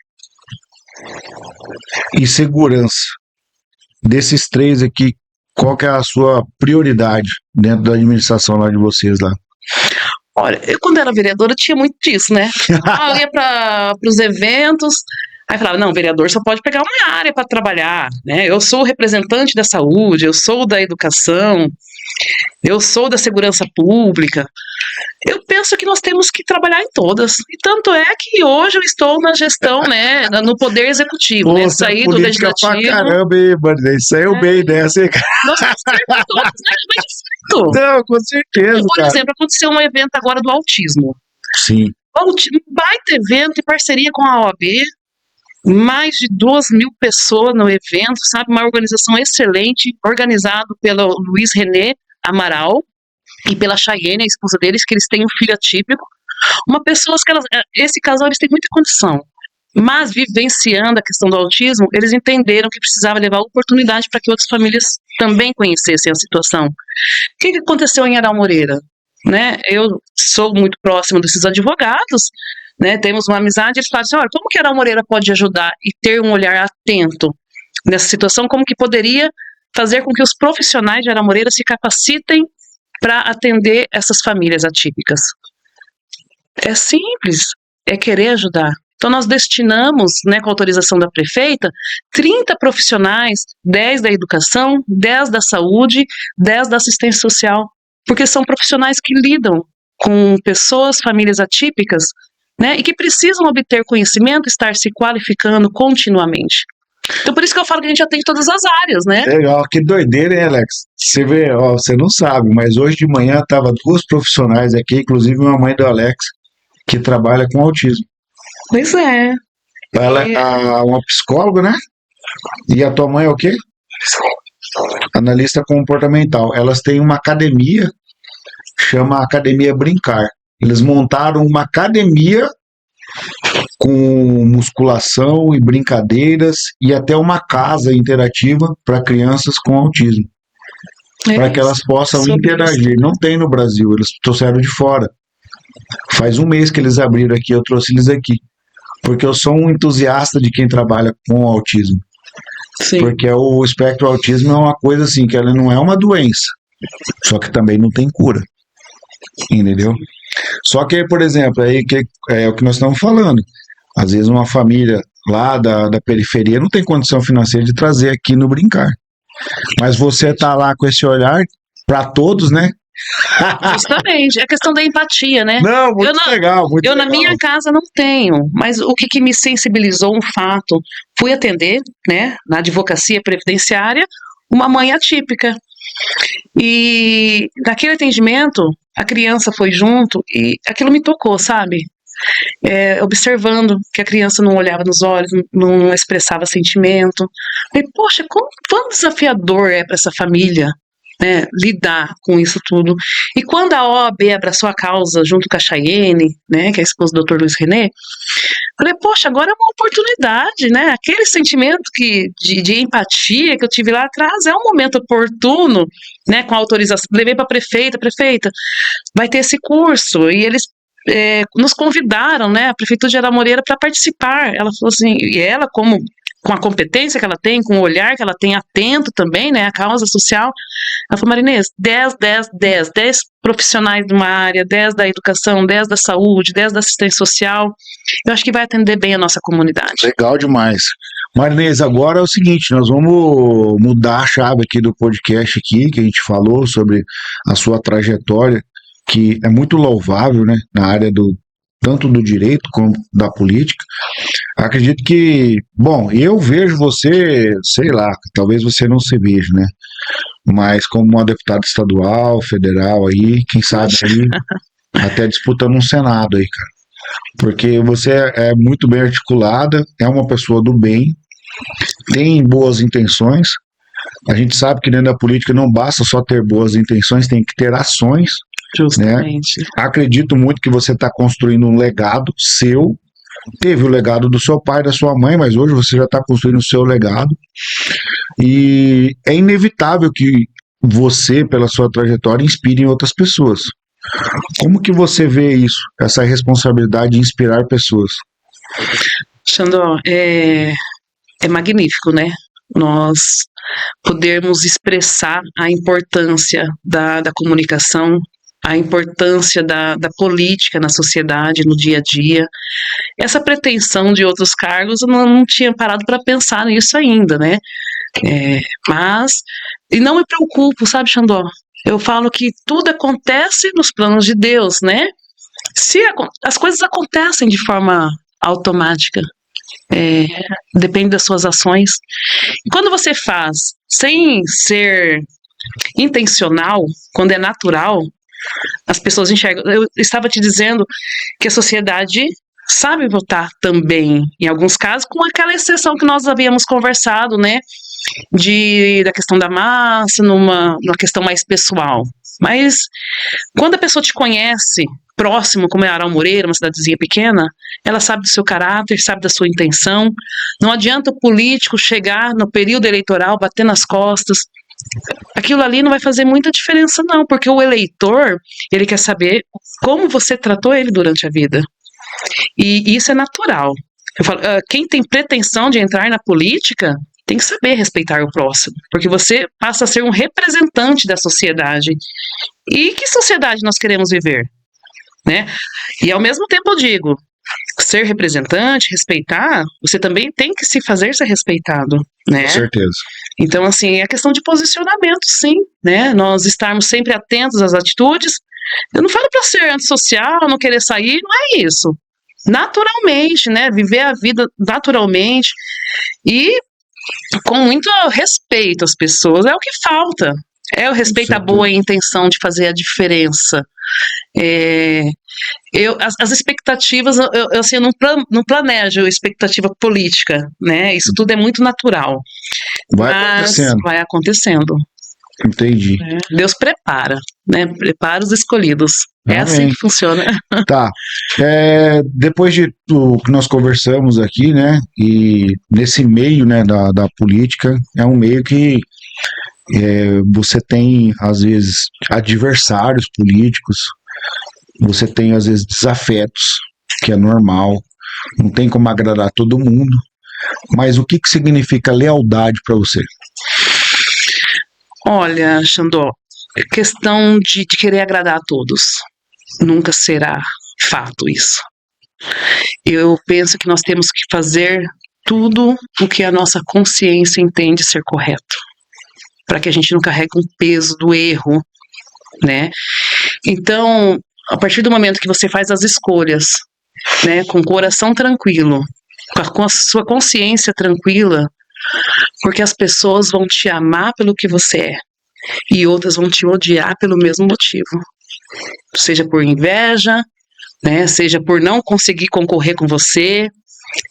e segurança. Desses três aqui, qual que é a sua prioridade dentro da administração lá de vocês lá? Olha, eu quando era vereadora tinha muito disso, né? Eu ia para os eventos, aí falava, não, vereador só pode pegar uma área para trabalhar, né? Eu sou o representante da saúde, eu sou da educação, eu sou da segurança pública. Eu penso que nós temos que trabalhar em todas. E tanto é que hoje eu estou na gestão, né, no poder executivo, né, saí do legislativo. Pra caramba, hein, mano? Isso aí é bem dessa, hein, cara? Nós temos que ter todas, né? Mas certo. Não, com certeza, Por exemplo, aconteceu um evento agora do autismo. Sim. Um baita evento em parceria com a OAB, mais de 2.000 pessoas no evento, sabe? Uma organização excelente, organizado pelo Luiz René Amaral e pela Chayenne, a esposa deles, que eles têm um filho atípico. Uma pessoa que esse casal eles têm muita condição, mas vivenciando a questão do autismo, eles entenderam que precisava levar oportunidade para que outras famílias também conhecessem a situação. O que aconteceu em Aral Moreira? Né? Eu sou muito próxima desses advogados, né? Temos uma amizade, eles falam assim, olha, como que Aral Moreira pode ajudar e ter um olhar atento nessa situação, como que poderia fazer com que os profissionais de Aral Moreira se capacitem para atender essas famílias atípicas. É simples, é querer ajudar. Então nós destinamos, né, com a autorização da prefeita, 30 profissionais, 10 da educação, 10 da saúde, 10 da assistência social, porque são profissionais que lidam com pessoas, famílias atípicas, né, e que precisam obter conhecimento, estar se qualificando continuamente. Então por isso que eu falo que a gente atende todas as áreas, né? Legal, que doideira, hein, Alex? Você vê, ó, você não sabe, mas hoje de manhã tava duas profissionais aqui, inclusive uma mãe do Alex, que trabalha com autismo. Pois é. Ela é uma psicóloga, né? E a tua mãe é o quê? Analista comportamental. Elas têm uma academia, chama Academia Brincar. Eles montaram uma academia com musculação e brincadeiras e até uma casa interativa para crianças com autismo, para que elas possam interagir. Não tem no Brasil, eles trouxeram de fora. Faz um mês que eles abriram aqui, eu trouxe eles aqui, porque eu sou um entusiasta de quem trabalha com autismo. Sim. Porque o espectro autismo é uma coisa assim, que ela não é uma doença, só que também não tem cura, entendeu? Só que, por exemplo, aí que é o que nós estamos falando, às vezes uma família lá da periferia não tem condição financeira de trazer aqui no Brincar, mas você tá lá com esse olhar para todos, né? Justamente, é a questão da empatia, né? Não, muito legal, muito eu legal. Na minha casa não tenho, mas o que me sensibilizou um fato, fui atender, né, na advocacia previdenciária, uma mãe atípica. E naquele atendimento, a criança foi junto e aquilo me tocou, sabe? Observando que a criança não olhava nos olhos, não expressava sentimento. Falei, poxa, quão desafiador é para essa família, né, lidar com isso tudo. E quando a OAB abraçou a causa junto com a Chayenne, né, que é a esposa do Dr. Luiz René, Falei, poxa, agora é uma oportunidade, né? Aquele sentimento de empatia que eu tive lá atrás é um momento oportuno, né? Com a autorização, levei para prefeita, vai ter esse curso, e eles nos convidaram, né? A Prefeitura de Aramoreira para participar. Ela falou assim, e ela, como com a competência que ela tem, com o olhar que ela tem atento também, né, à causa social, ela falou, Marinês, 10 profissionais de uma área, 10 da educação, 10 da saúde, 10 da assistência social, eu acho que vai atender bem a nossa comunidade. Legal demais. Marinês, agora é o seguinte, nós vamos mudar a chave aqui do podcast aqui, que a gente falou sobre a sua trajetória, que é muito louvável, né, na área tanto do direito como da política. Acredito que, bom, eu vejo você, sei lá, talvez você não se veja, né? Mas como uma deputada estadual, federal aí, quem sabe aí, até disputando um Senado aí, cara. Porque você é muito bem articulada, é uma pessoa do bem, tem boas intenções. A gente sabe que dentro da política não basta só ter boas intenções, tem que ter ações. Justamente. Né? Acredito muito que você está construindo um legado seu. Teve o legado do seu pai, da sua mãe, mas hoje você já está construindo o seu legado. E é inevitável que você, pela sua trajetória, inspire em outras pessoas. Como que você vê isso, essa responsabilidade de inspirar pessoas? Xandó, é magnífico, né? Nós podermos expressar a importância da comunicação, a importância da política na sociedade, no dia a dia. Essa pretensão de outros cargos, eu não tinha parado para pensar nisso ainda, né? E não me preocupo, sabe, Xandó? Eu falo que tudo acontece nos planos de Deus, né? As coisas acontecem de forma automática, depende das suas ações. E quando você faz sem ser intencional, quando é natural, as pessoas enxergam. Eu estava te dizendo que a sociedade sabe votar também, em alguns casos, com aquela exceção que nós havíamos conversado, né, da questão da massa, numa questão mais pessoal. Mas quando a pessoa te conhece próximo, como é Aramoreira, uma cidadezinha pequena, ela sabe do seu caráter, sabe da sua intenção. Não adianta o político chegar no período eleitoral, bater nas costas. Aquilo ali não vai fazer muita diferença não, porque o eleitor, ele quer saber como você tratou ele durante a vida. E isso é natural. Eu falo, quem tem pretensão de entrar na política tem que saber respeitar o próximo, porque você passa a ser um representante da sociedade. E que sociedade nós queremos viver? Né? E ao mesmo tempo eu digo, ser representante, respeitar, você também tem que se fazer ser respeitado, né? Com certeza. Então, assim, é questão de posicionamento, sim, né? Nós estarmos sempre atentos às atitudes. Eu não falo para ser antissocial, não querer sair, não é isso. Naturalmente, né? Viver a vida naturalmente e com muito respeito às pessoas, é o que falta. É o respeito à boa intenção de fazer a diferença. As expectativas, assim, eu não planejo expectativa política, né? Isso tudo é muito natural. Vai acontecendo. Entendi. Deus prepara, né? Prepara os escolhidos. É assim que funciona. Tá. Depois de tudo que nós conversamos aqui, né? E nesse meio, né, da política, é um meio que você tem, às vezes, adversários políticos, você tem, às vezes, desafetos, que é normal, não tem como agradar todo mundo, mas o que significa lealdade para você? Olha, Xandó, questão de querer agradar a todos, nunca será fato isso. Eu penso que nós temos que fazer tudo o que a nossa consciência entende ser correto, para que a gente não carregue um peso do erro, né? Então, a partir do momento que você faz as escolhas, né, com o coração tranquilo, com a sua consciência tranquila, porque as pessoas vão te amar pelo que você é, e outras vão te odiar pelo mesmo motivo, seja por inveja, né, seja por não conseguir concorrer com você,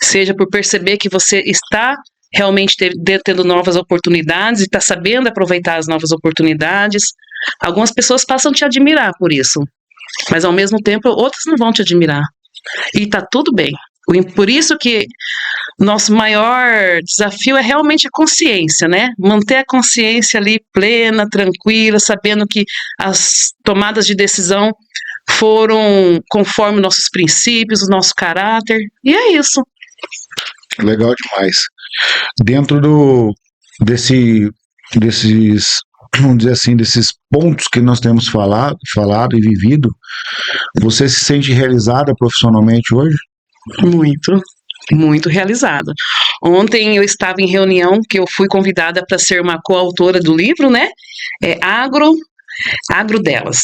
seja por perceber que você está realmente tendo novas oportunidades e está sabendo aproveitar as novas oportunidades. Algumas pessoas passam a te admirar por isso, mas ao mesmo tempo outras não vão te admirar. E tá tudo bem, Por isso que nosso maior desafio é realmente a consciência, né? Manter a consciência ali plena, tranquila, sabendo que as tomadas de decisão foram conforme nossos princípios, o nosso caráter, e é isso. Legal demais. Dentro desses, vamos dizer assim, desses pontos que nós temos falado e vivido, você se sente realizada profissionalmente hoje? Muito, muito realizada. Ontem eu estava em reunião que eu fui convidada para ser uma coautora do livro, né? Agro delas.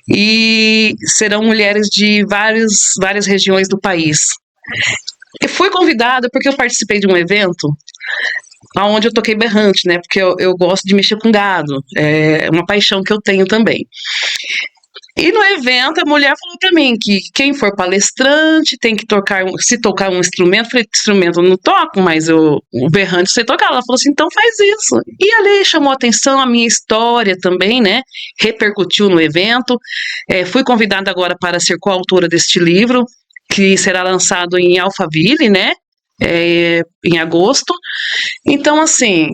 E serão mulheres de várias regiões do país. Eu fui convidada porque eu participei de um evento onde eu toquei berrante, né? Porque eu gosto de mexer com gado. É uma paixão que eu tenho também. E no evento a mulher falou para mim que quem for palestrante tem que se tocar um instrumento. Eu falei, instrumento eu não toco, mas o berrante você tocar. Ela falou assim, então faz isso. E ali chamou atenção a minha história também, né? Repercutiu no evento. Fui convidada agora para ser coautora deste livro, que será lançado em Alphaville, né? Em agosto. Então, assim,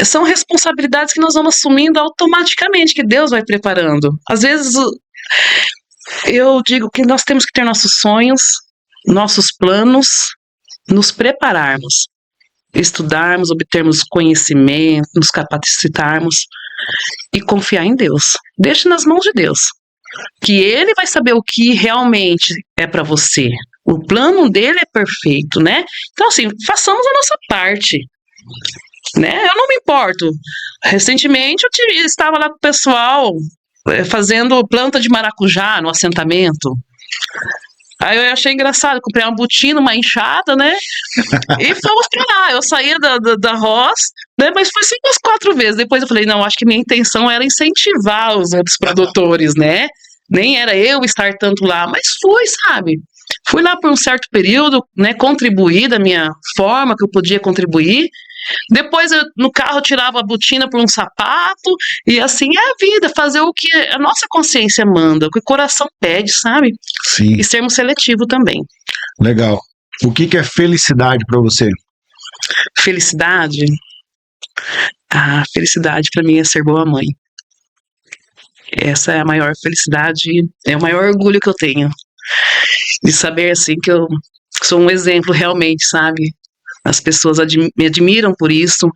são responsabilidades que nós vamos assumindo automaticamente, que Deus vai preparando. Às vezes, eu digo que nós temos que ter nossos sonhos, nossos planos, nos prepararmos, estudarmos, obtermos conhecimento, nos capacitarmos e confiar em Deus. Deixe nas mãos de Deus, que Ele vai saber o que realmente é para você. O plano dele é perfeito, né? Então, assim, façamos a nossa parte, né? Eu não me importo. Recentemente eu estava lá com o pessoal fazendo planta de maracujá no assentamento. Aí eu achei engraçado, comprei uma botina, uma enxada, né? E fomos pra lá. Eu saía da roça, né? Mas foi 5 ou 4 vezes. Depois eu falei, não, acho que minha intenção era incentivar os outros produtores, né? Nem era eu estar tanto lá, mas fui, sabe? Fui lá por um certo período, né? Contribuí da minha forma que eu podia contribuir. Depois no carro eu tirava a botina por um sapato, e assim é a vida, fazer o que a nossa consciência manda, o que o coração pede, sabe? Sim. E sermos seletivos também. Legal. O que é felicidade para você? Felicidade? A felicidade para mim é ser boa mãe. Essa é a maior felicidade, é o maior orgulho que eu tenho. De saber assim que eu sou um exemplo realmente, sabe? As pessoas me admiram por isso.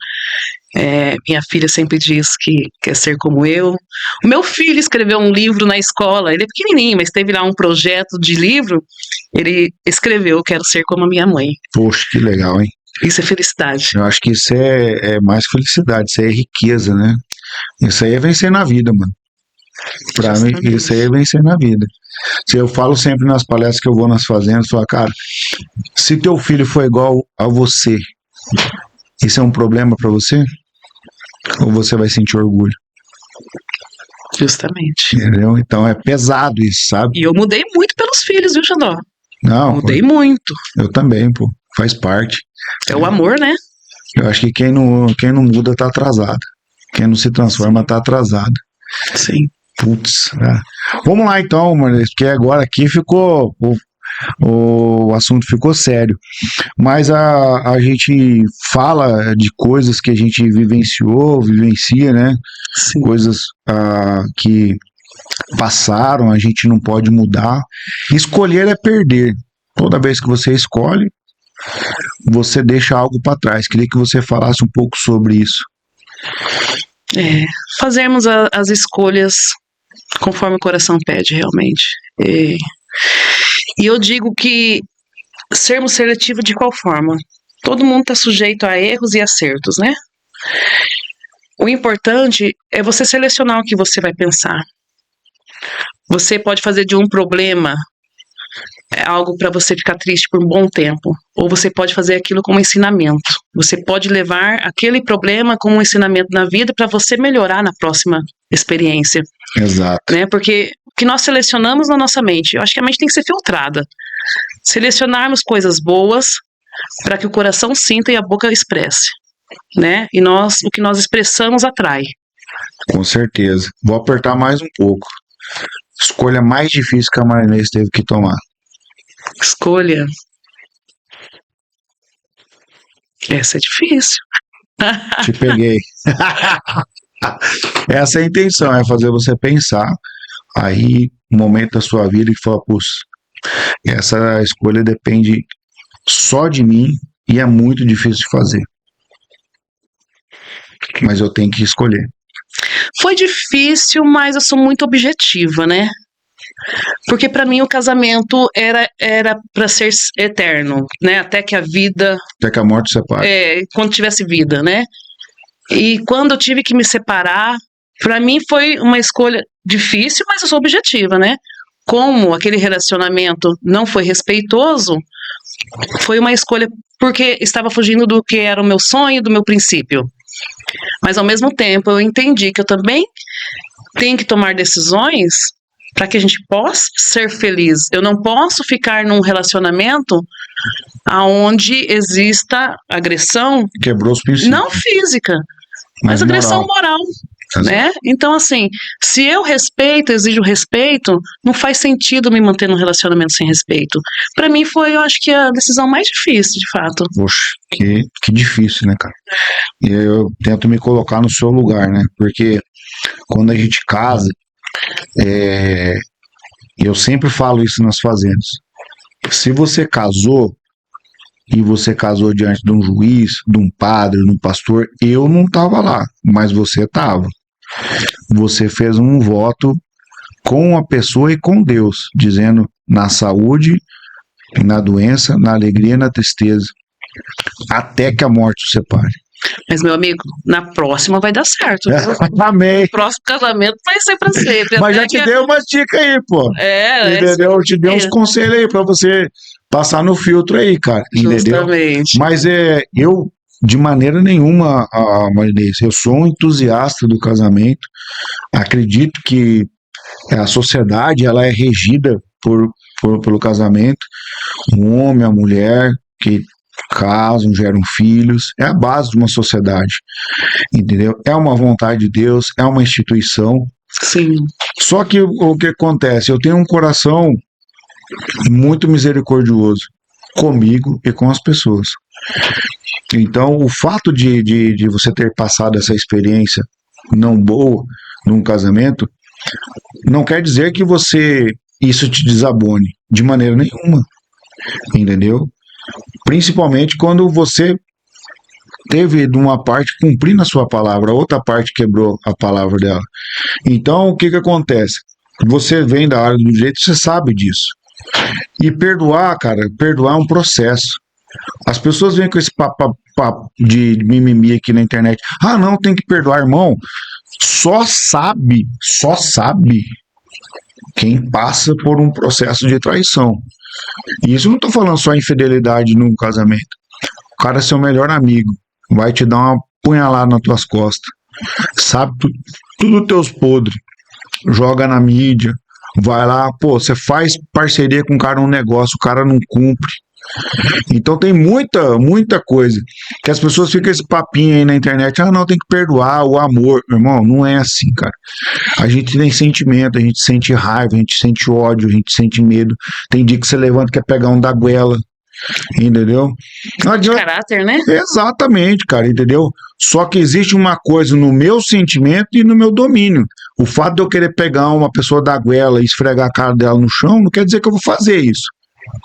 Minha filha sempre diz que quer ser como eu. O meu filho escreveu um livro na escola. Ele é pequenininho, mas teve lá um projeto de livro. Ele escreveu, quero ser como a minha mãe. Poxa, que legal, hein? Isso é felicidade. Eu acho que isso é mais felicidade, isso aí é riqueza, né? Isso aí é vencer na vida, mano. Pra mim, isso aí é vencer na vida. Eu falo sempre nas palestras que eu vou nas fazendas, falo, cara, se teu filho for igual a você, isso é um problema pra você? Ou você vai sentir orgulho? Justamente. Entendeu? Então é pesado isso, sabe? E eu mudei muito pelos filhos, viu, Xandó? Não. Mudei muito. Eu também, pô. Faz parte. É o amor, né? Eu acho que quem não muda tá atrasado. Quem não se transforma tá atrasado. Sim. Putz, né? Vamos lá então, porque agora aqui ficou o assunto ficou sério, mas a gente fala de coisas que a gente vivencia, né? Sim. Coisas que passaram, a gente não pode mudar. Escolher é perder. Toda vez que você escolhe, você deixa algo para trás. Queria que você falasse um pouco sobre isso. Fazermos as escolhas conforme o coração pede, realmente. E eu digo que sermos seletivos de qual forma? Todo mundo está sujeito a erros e acertos, né? O importante é você selecionar o que você vai pensar. Você pode fazer de um problema algo para você ficar triste por um bom tempo, ou você pode fazer aquilo como ensinamento. Você pode levar aquele problema como um ensinamento na vida para você melhorar na próxima experiência. Exato. Né? Porque o que nós selecionamos na nossa mente, eu acho que a mente tem que ser filtrada. Selecionarmos coisas boas para que o coração sinta e a boca expresse. Né? E o que nós expressamos atrai. Com certeza. Vou apertar mais um pouco. Escolha mais difícil que a Marinês teve que tomar. Escolha. Essa é difícil. Te peguei. Essa é a intenção, é fazer você pensar. Aí, um momento da sua vida que fala, putz, essa escolha depende só de mim e é muito difícil de fazer. Mas eu tenho que escolher. Foi difícil, mas eu sou muito objetiva, né? Porque para mim o casamento era para ser eterno, né? Até que a vida, Até que a morte separe. quando tivesse vida, né? E quando eu tive que me separar, para mim foi uma escolha difícil, mas eu sou objetiva, né? Como aquele relacionamento não foi respeitoso, foi uma escolha porque estava fugindo do que era o meu sonho, do meu princípio. Mas ao mesmo tempo eu entendi que eu também tenho que tomar decisões para que a gente possa ser feliz. Eu não posso ficar num relacionamento onde exista agressão, Quebrou os princípios. não física, mas agressão moral. Né? Então, assim, se eu respeito, exijo respeito, não faz sentido me manter num relacionamento sem respeito. Para mim foi, eu acho que a decisão mais difícil, de fato. Poxa, que difícil, né, cara? E eu tento me colocar no seu lugar, né? Porque quando a gente casa, eu sempre falo isso nas fazendas. Se você casou, e você casou diante de um juiz, de um padre, de um pastor, eu não estava lá, mas você estava. Você fez um voto com a pessoa e com Deus, dizendo na saúde, na doença, na alegria e na tristeza, até que a morte o separe. Mas, meu amigo, na próxima vai dar certo. Amém. O próximo casamento vai ser pra sempre. Mas já te dei umas dicas aí, pô. Entendeu? Eu te dei uns conselhos aí pra você passar no filtro aí, cara. Justamente. Entendeu? Mas eu, de maneira nenhuma, Marinês, eu sou um entusiasta do casamento. Acredito que a sociedade ela é regida pelo casamento. Um homem, a mulher que casam, geram filhos, é a base de uma sociedade, entendeu? É uma vontade de Deus, é uma instituição. Sim. Só que o que acontece? Eu tenho um coração muito misericordioso comigo e com as pessoas. Então, o fato de você ter passado essa experiência não boa num casamento, não quer dizer que isso te desabone, de maneira nenhuma, entendeu? Principalmente quando você teve de uma parte cumprindo a sua palavra, a outra parte quebrou a palavra dela. Então, o que acontece? Você vem da área do direito, você sabe disso. E perdoar, cara, perdoar é um processo. As pessoas vêm com esse papo de mimimi aqui na internet. Ah, não, tem que perdoar, irmão. Só sabe quem passa por um processo de traição. E isso eu não estou falando só infidelidade num casamento. O cara é seu melhor amigo, vai te dar uma punhalada nas tuas costas, sabe tudo teus podres, joga na mídia, vai lá, pô, você faz parceria com o cara num negócio, o cara não cumpre. Então tem muita coisa que as pessoas ficam esse papinho aí na internet, ah, não, tem que perdoar, o amor. Meu irmão, não é assim, cara. A gente tem sentimento, a gente sente raiva, a gente sente ódio, a gente sente medo. Tem dia que você levanta e quer pegar um da goela, entendeu? De caráter, né? Exatamente, cara, entendeu? Só que existe uma coisa no meu sentimento e no meu domínio. O fato de eu querer pegar uma pessoa da goela e esfregar a cara dela no chão, não quer dizer que eu vou fazer isso.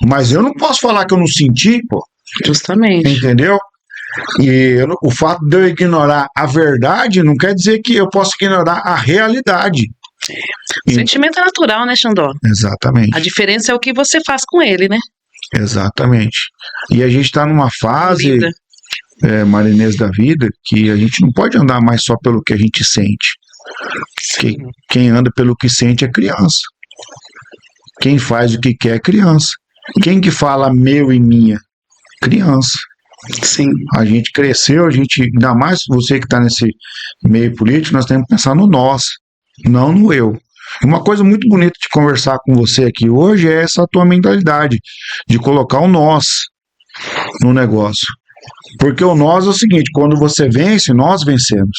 Mas eu não posso falar que eu não senti, pô. Justamente. Entendeu? E o fato de eu ignorar a verdade não quer dizer que eu posso ignorar a realidade. O sentimento é natural, né, Xandó? Exatamente. A diferença é o que você faz com ele, né? Exatamente. E a gente está numa fase, Marinês da vida, que a gente não pode andar mais só pelo que a gente sente. Quem anda pelo que sente é criança. Quem faz o que quer é criança. Quem que fala meu e minha? Criança. Sim. A gente cresceu, ainda mais você que está nesse meio político, nós temos que pensar no nós, não no eu. Uma coisa muito bonita de conversar com você aqui hoje é essa tua mentalidade, de colocar o nós no negócio. Porque o nós é o seguinte, quando você vence, nós vencemos.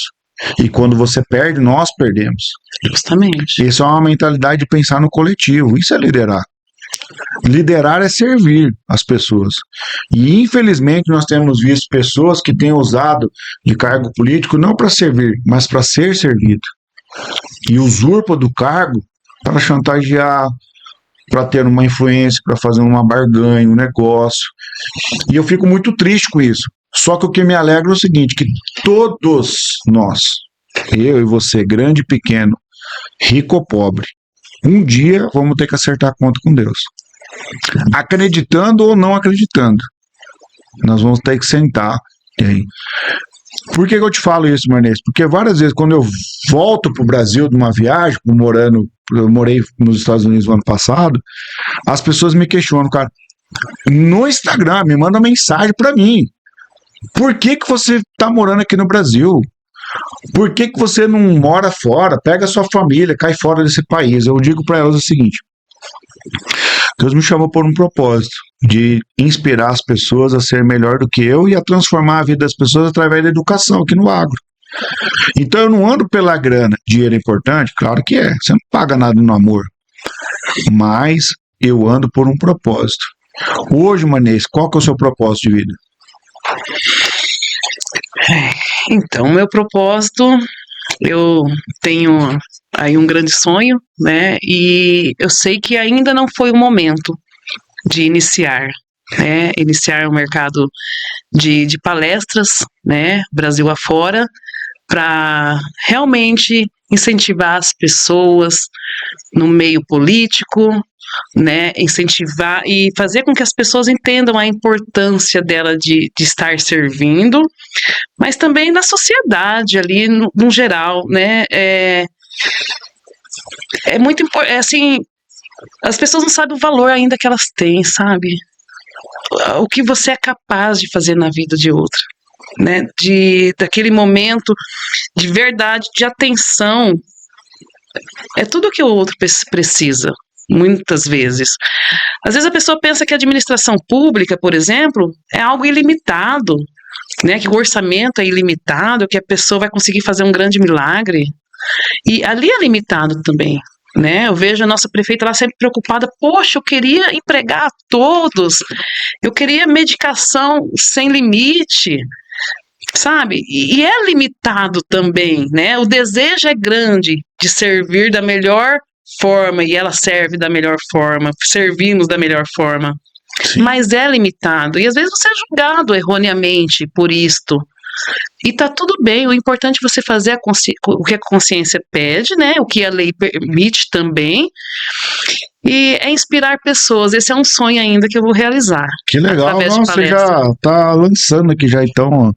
E quando você perde, nós perdemos. Justamente. Isso é uma mentalidade de pensar no coletivo, isso é liderar. Liderar é servir as pessoas. E, infelizmente, nós temos visto pessoas que têm usado de cargo político não para servir, mas para ser servido. E usurpa do cargo para chantagear, para ter uma influência, para fazer uma barganha, um negócio. E eu fico muito triste com isso. Só que o que me alegra é o seguinte, que todos nós, eu e você, grande e pequeno, rico ou pobre, um dia vamos ter que acertar a conta com Deus. Acreditando ou não acreditando. Nós vamos ter que sentar. E aí? Por que eu te falo isso, Marnês? Porque várias vezes, quando eu volto para o Brasil de uma viagem, eu morei nos Estados Unidos no ano passado, as pessoas me questionam, cara, no Instagram, me manda mensagem para mim. Por que você está morando aqui no Brasil? Por que você não mora fora? Pega a sua família, cai fora desse país. Eu digo para elas o seguinte: Deus me chamou por um propósito de inspirar as pessoas a ser melhor do que eu e a transformar a vida das pessoas através da educação aqui no agro. Então eu não ando pela grana. Dinheiro é importante? Claro que é. Você não paga nada no amor. Mas eu ando por um propósito. Hoje, Manês, qual que é o seu propósito de vida? Então, meu propósito, eu tenho aí um grande sonho, né? E eu sei que ainda não foi o momento de iniciar, né? Iniciar o mercado de palestras, né? Brasil afora, para realmente incentivar as pessoas no meio político, né, incentivar e fazer com que as pessoas entendam a importância dela de estar servindo, mas também na sociedade ali no geral, né, é muito importante, assim, as pessoas não sabem o valor ainda que elas têm, sabe, o que você é capaz de fazer na vida de outra, né, daquele momento de verdade, de atenção, é tudo que o outro precisa. Muitas vezes. Às vezes a pessoa pensa que a administração pública, por exemplo, é algo ilimitado, né? Que o orçamento é ilimitado, que a pessoa vai conseguir fazer um grande milagre. E ali é limitado também, né? Eu vejo a nossa prefeita lá sempre preocupada, poxa, eu queria empregar a todos, eu queria medicação sem limite, sabe? E é limitado também, né? O desejo é grande de servir da melhor forma, e ela serve da melhor forma, servimos da melhor forma. Sim. Mas é limitado, e às vezes você é julgado erroneamente por isto, e tá tudo bem, o importante é você fazer o que a consciência pede, né, o que a lei permite também, e é inspirar pessoas, esse é um sonho ainda que eu vou realizar. Que legal, você já tá lançando aqui já então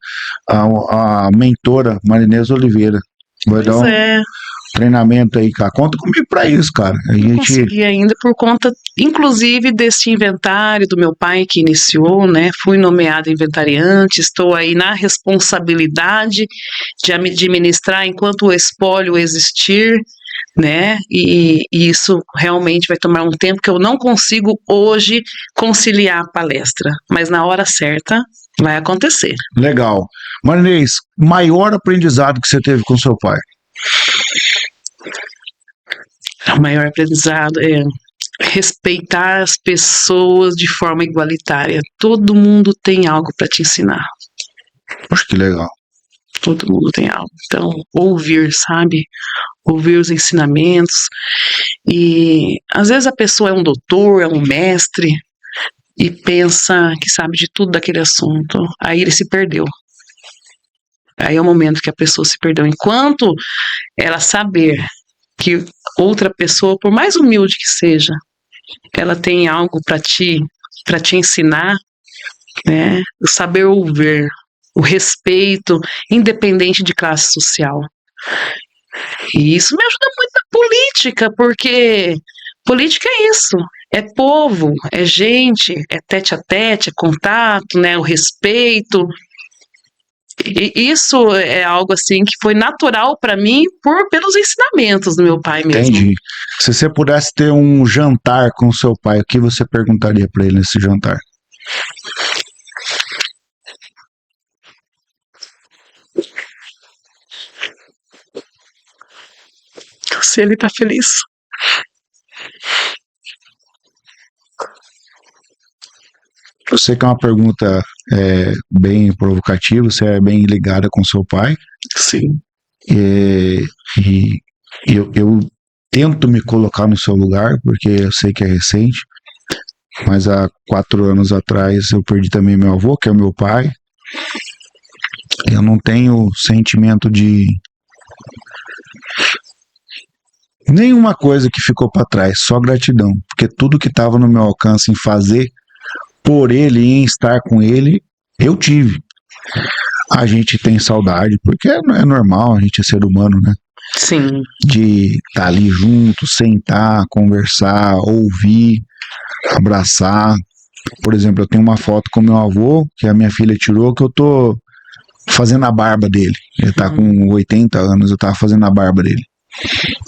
a mentora Marinês Oliveira, vai dar treinamento aí, cara. Conta comigo pra isso, cara. Não consegui ainda por conta, inclusive, desse inventário do meu pai que iniciou, né? Fui nomeada inventariante, estou aí na responsabilidade de administrar enquanto o espólio existir, né? E isso realmente vai tomar um tempo que eu não consigo hoje conciliar a palestra, mas na hora certa vai acontecer. Legal. Marinês, maior aprendizado que você teve com seu pai? O maior aprendizado é respeitar as pessoas de forma igualitária. Todo mundo tem algo para te ensinar. Acho que legal. Todo mundo tem algo. Então, ouvir, sabe? Ouvir os ensinamentos. E às vezes a pessoa é um doutor, é um mestre, e pensa que sabe de tudo daquele assunto. Aí ele se perdeu. Aí é o momento que a pessoa se perdeu. Enquanto ela saber que outra pessoa, por mais humilde que seja, ela tem algo para te ensinar, né? O saber ouvir, o respeito, independente de classe social. E isso me ajuda muito na política, porque política é isso, é povo, é gente, é tete a tete, é contato, né? O respeito. E isso é algo assim que foi natural para mim pelos ensinamentos do meu pai mesmo. Entendi. Se você pudesse ter um jantar com seu pai, o que você perguntaria para ele nesse jantar? Se ele tá feliz. Eu sei que é uma pergunta bem provocativa, você é bem ligada com seu pai. Sim. E eu tento me colocar no seu lugar, porque eu sei que é recente, mas há 4 anos atrás eu perdi também meu avô, que é o meu pai. Eu não tenho sentimento de nenhuma coisa que ficou para trás, só gratidão, porque tudo que estava no meu alcance em fazer por ele e em estar com ele, eu tive. A gente tem saudade, porque é normal, a gente é ser humano, né? Sim. De estar ali junto, sentar, conversar, ouvir, abraçar. Por exemplo, eu tenho uma foto com meu avô, que a minha filha tirou, que eu tô fazendo a barba dele. Ele tá com 80 anos, eu tava fazendo a barba dele.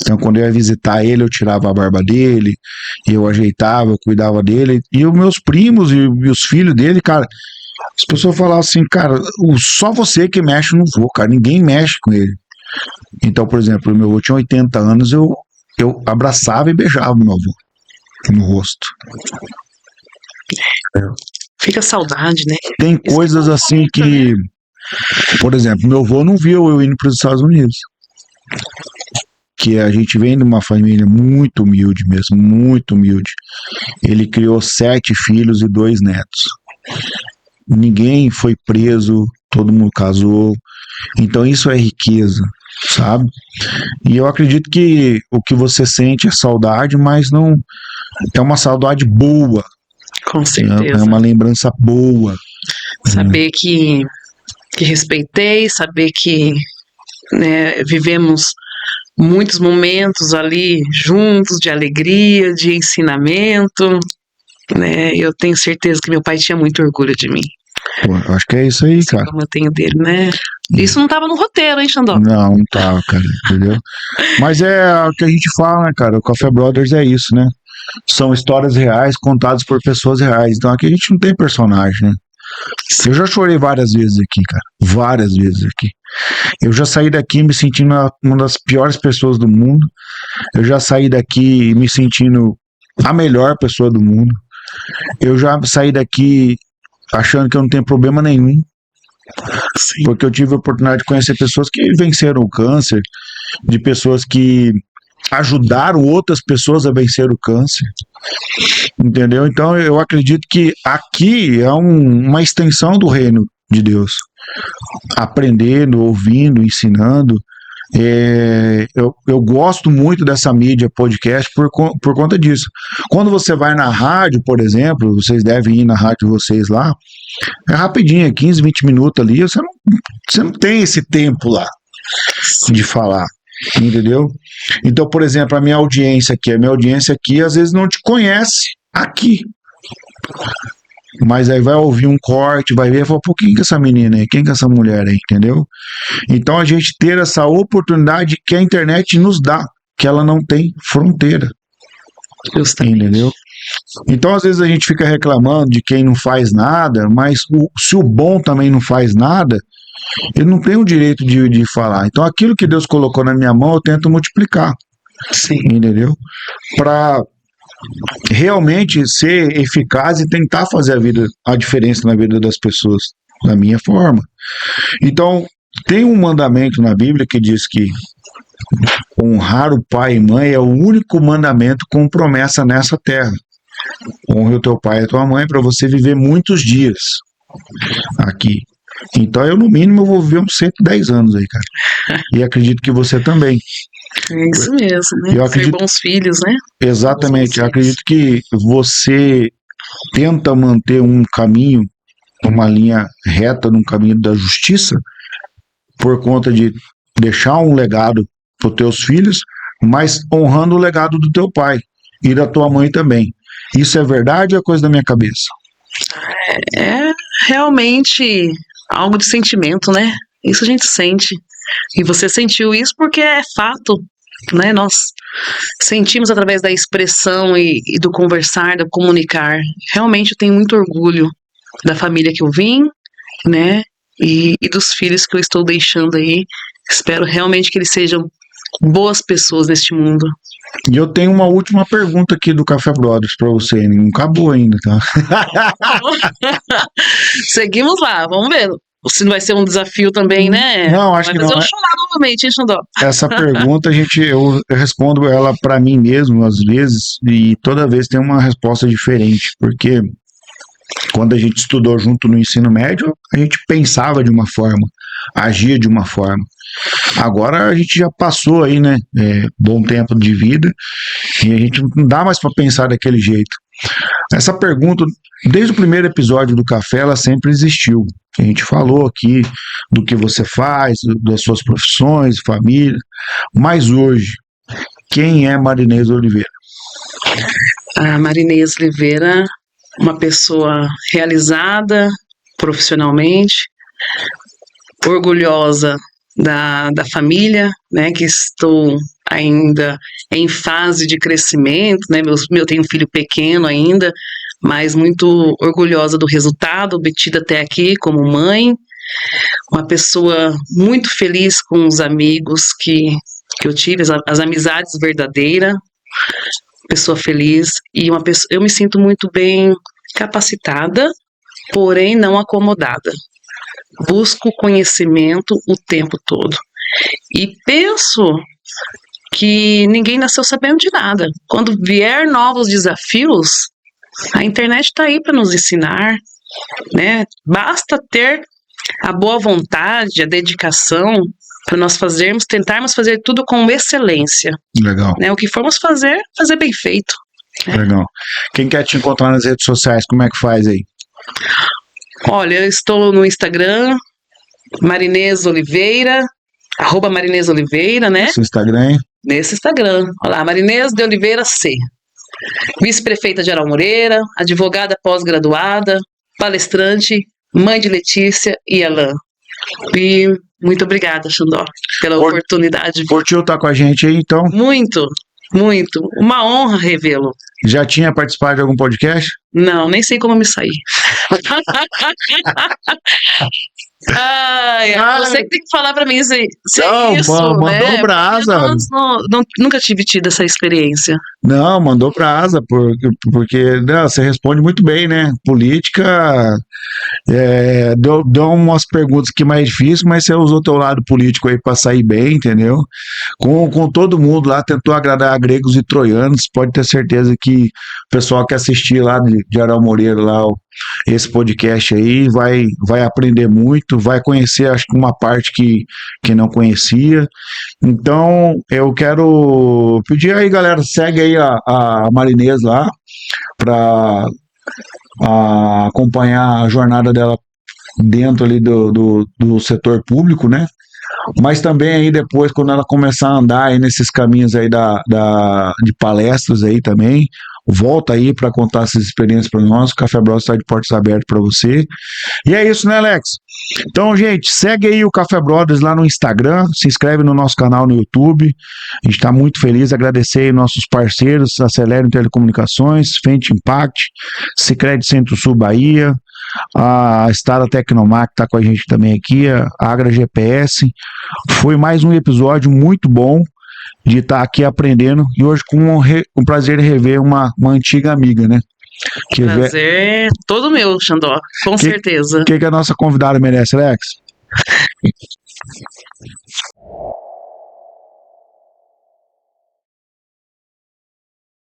Então, quando eu ia visitar ele, eu tirava a barba dele, eu ajeitava, eu cuidava dele. E os meus primos e os filhos dele, cara, as pessoas falavam assim, cara, só você que mexe no vô, cara, ninguém mexe com ele. Então, por exemplo, meu avô tinha 80 anos, eu abraçava e beijava meu avô no rosto. Fica saudade, né? Tem coisas assim que, por exemplo, meu avô não viu eu indo para os Estados Unidos. Que a gente vem de uma família muito humilde mesmo, muito humilde. Ele criou 7 filhos e 2 netos. Ninguém foi preso, todo mundo casou. Então isso é riqueza, sabe? E eu acredito que o que você sente é saudade, mas não é uma saudade boa. Com certeza. É uma lembrança boa. Saber que respeitei, saber que, né, vivemos muitos momentos ali juntos de alegria, de ensinamento, né? Eu tenho certeza que meu pai tinha muito orgulho de mim. Pô, eu acho que é isso aí, cara. Como eu tenho dele, né? Isso não tava no roteiro, hein, Xandó? Não tava, cara, entendeu? Mas é o que a gente fala, né, cara? O Café Brothers é isso, né? São histórias reais contadas por pessoas reais. Então aqui a gente não tem personagem, né? Eu já chorei várias vezes aqui, cara. Várias vezes aqui. Eu já saí daqui me sentindo uma das piores pessoas do mundo. Eu já saí daqui me sentindo a melhor pessoa do mundo. Eu já saí daqui achando que eu não tenho problema nenhum. Sim. Porque eu tive a oportunidade de conhecer pessoas que venceram o câncer, de pessoas que ajudaram outras pessoas a vencer o câncer, entendeu? Então eu acredito que aqui é uma extensão do reino de Deus, aprendendo, ouvindo, ensinando. Eu gosto muito dessa mídia podcast por conta disso. Quando você vai na rádio, por exemplo, vocês devem ir na rádio de vocês lá, é rapidinho, 15, 20 minutos ali, você não tem esse tempo lá de falar, entendeu? Então, por exemplo, a minha audiência aqui às vezes não te conhece aqui, mas aí vai ouvir um corte, vai ver e fala, pô, quem que é essa menina aí? Quem que é essa mulher aí? Entendeu? Então a gente ter essa oportunidade que a internet nos dá, que ela não tem fronteira. Justamente. Entendeu? Então às vezes a gente fica reclamando de quem não faz nada, mas se o bom também não faz nada, ele não tem o direito de falar. Então aquilo que Deus colocou na minha mão eu tento multiplicar. Sim. Entendeu? Para realmente ser eficaz e tentar fazer a diferença na vida das pessoas, da minha forma. Então, tem um mandamento na Bíblia que diz que honrar o pai e mãe é o único mandamento com promessa nessa terra. Honre o teu pai e a tua mãe para você viver muitos dias aqui. Então, eu no mínimo eu vou viver uns 110 anos aí, cara. E acredito que você também. É isso mesmo, né? Eu acredito, ser bons filhos, né? Exatamente. Eu acredito que você tenta manter um caminho, uma linha reta num caminho da justiça, por conta de deixar um legado para os teus filhos, mas honrando o legado do teu pai e da tua mãe também. Isso é verdade ou é coisa da minha cabeça? É realmente algo de sentimento, né? Isso a gente sente. E você sentiu isso porque é fato, né? Nós sentimos através da expressão e do conversar, do comunicar. Realmente eu tenho muito orgulho da família que eu vim, né? E dos filhos que eu estou deixando aí. Espero realmente que eles sejam boas pessoas neste mundo. E eu tenho uma última pergunta aqui do Café Brothers para você, não acabou ainda, tá? Seguimos lá, vamos ver. Se não vai ser um desafio também, né? Não, acho vai que não. fazer eu chorar novamente, hein, Xandó? Essa pergunta eu respondo ela para mim mesmo às vezes e toda vez tem uma resposta diferente, porque quando a gente estudou junto no ensino médio, a gente pensava de uma forma, agia de uma forma. Agora a gente já passou aí, né, bom tempo de vida e a gente não dá mais para pensar daquele jeito. Essa pergunta, desde o primeiro episódio do Café, ela sempre existiu. A gente falou aqui do que você faz, das suas profissões, família, mas hoje, quem é Marinês Oliveira? A Marinês Oliveira, uma pessoa realizada profissionalmente, orgulhosa da família, né, que estou ainda em fase de crescimento, né, eu tenho um filho pequeno ainda, mas muito orgulhosa do resultado obtido até aqui como mãe, uma pessoa muito feliz com os amigos que eu tive, as amizades verdadeiras, pessoa feliz e eu me sinto muito bem capacitada, porém não acomodada. Busco conhecimento o tempo todo. E penso que ninguém nasceu sabendo de nada. Quando vier novos desafios, a internet está aí para nos ensinar, né? Basta ter a boa vontade, a dedicação para nós tentarmos fazer tudo com excelência. Legal. Né? O que formos fazer bem feito. Legal. Quem quer te encontrar nas redes sociais, como é que faz aí? Olha, eu estou no Instagram, Marinês Oliveira, @Marinês Oliveira, né? Seu Instagram, hein? Nesse Instagram. Olha lá, Marinês de Oliveira C. Vice-prefeita de Aramoreira, advogada pós-graduada, palestrante, mãe de Letícia e Alain. E muito obrigada, Xandó, pela oportunidade. Curtiu estar com a gente aí, então? Muito, muito. Uma honra revê-lo. Já tinha participado de algum podcast? Não, nem sei como me sair. Você que tem que falar pra mim se Não, isso, mandou né? brasa. Eu nunca tive tido essa experiência. Não, mandou brasa, porque não, você responde muito bem, né? Política, deu umas perguntas que mais difíceis, mas você usou teu lado político aí para sair bem, entendeu? Com todo mundo lá, tentou agradar gregos e troianos, pode ter certeza que o pessoal que assistir lá de Aramoreira lá, esse podcast aí, vai aprender muito, vai conhecer, acho que uma parte que não conhecia. Então, eu quero pedir aí, galera, segue aí a Marinês lá para acompanhar a jornada dela dentro ali do setor público, né? Mas também aí depois, quando ela começar a andar aí nesses caminhos aí de palestras aí também, volta aí para contar essas experiências para nós. O Café Brothers está de portas abertas para você. E é isso, né, Alex? Então, gente, segue aí o Café Brothers lá no Instagram, se inscreve no nosso canal no YouTube. A gente está muito feliz, agradecer aí nossos parceiros, Acelero Telecomunicações, Fendt Impact, Sicredi Centro-Sul Bahia, a Estada Tecnomac está com a gente também aqui, a Agra GPS. Foi mais um episódio muito bom de estar aqui aprendendo e hoje com um prazer de rever uma antiga amiga, né? Prazer todo meu, Xandó, com certeza. O que a nossa convidada merece, Alex?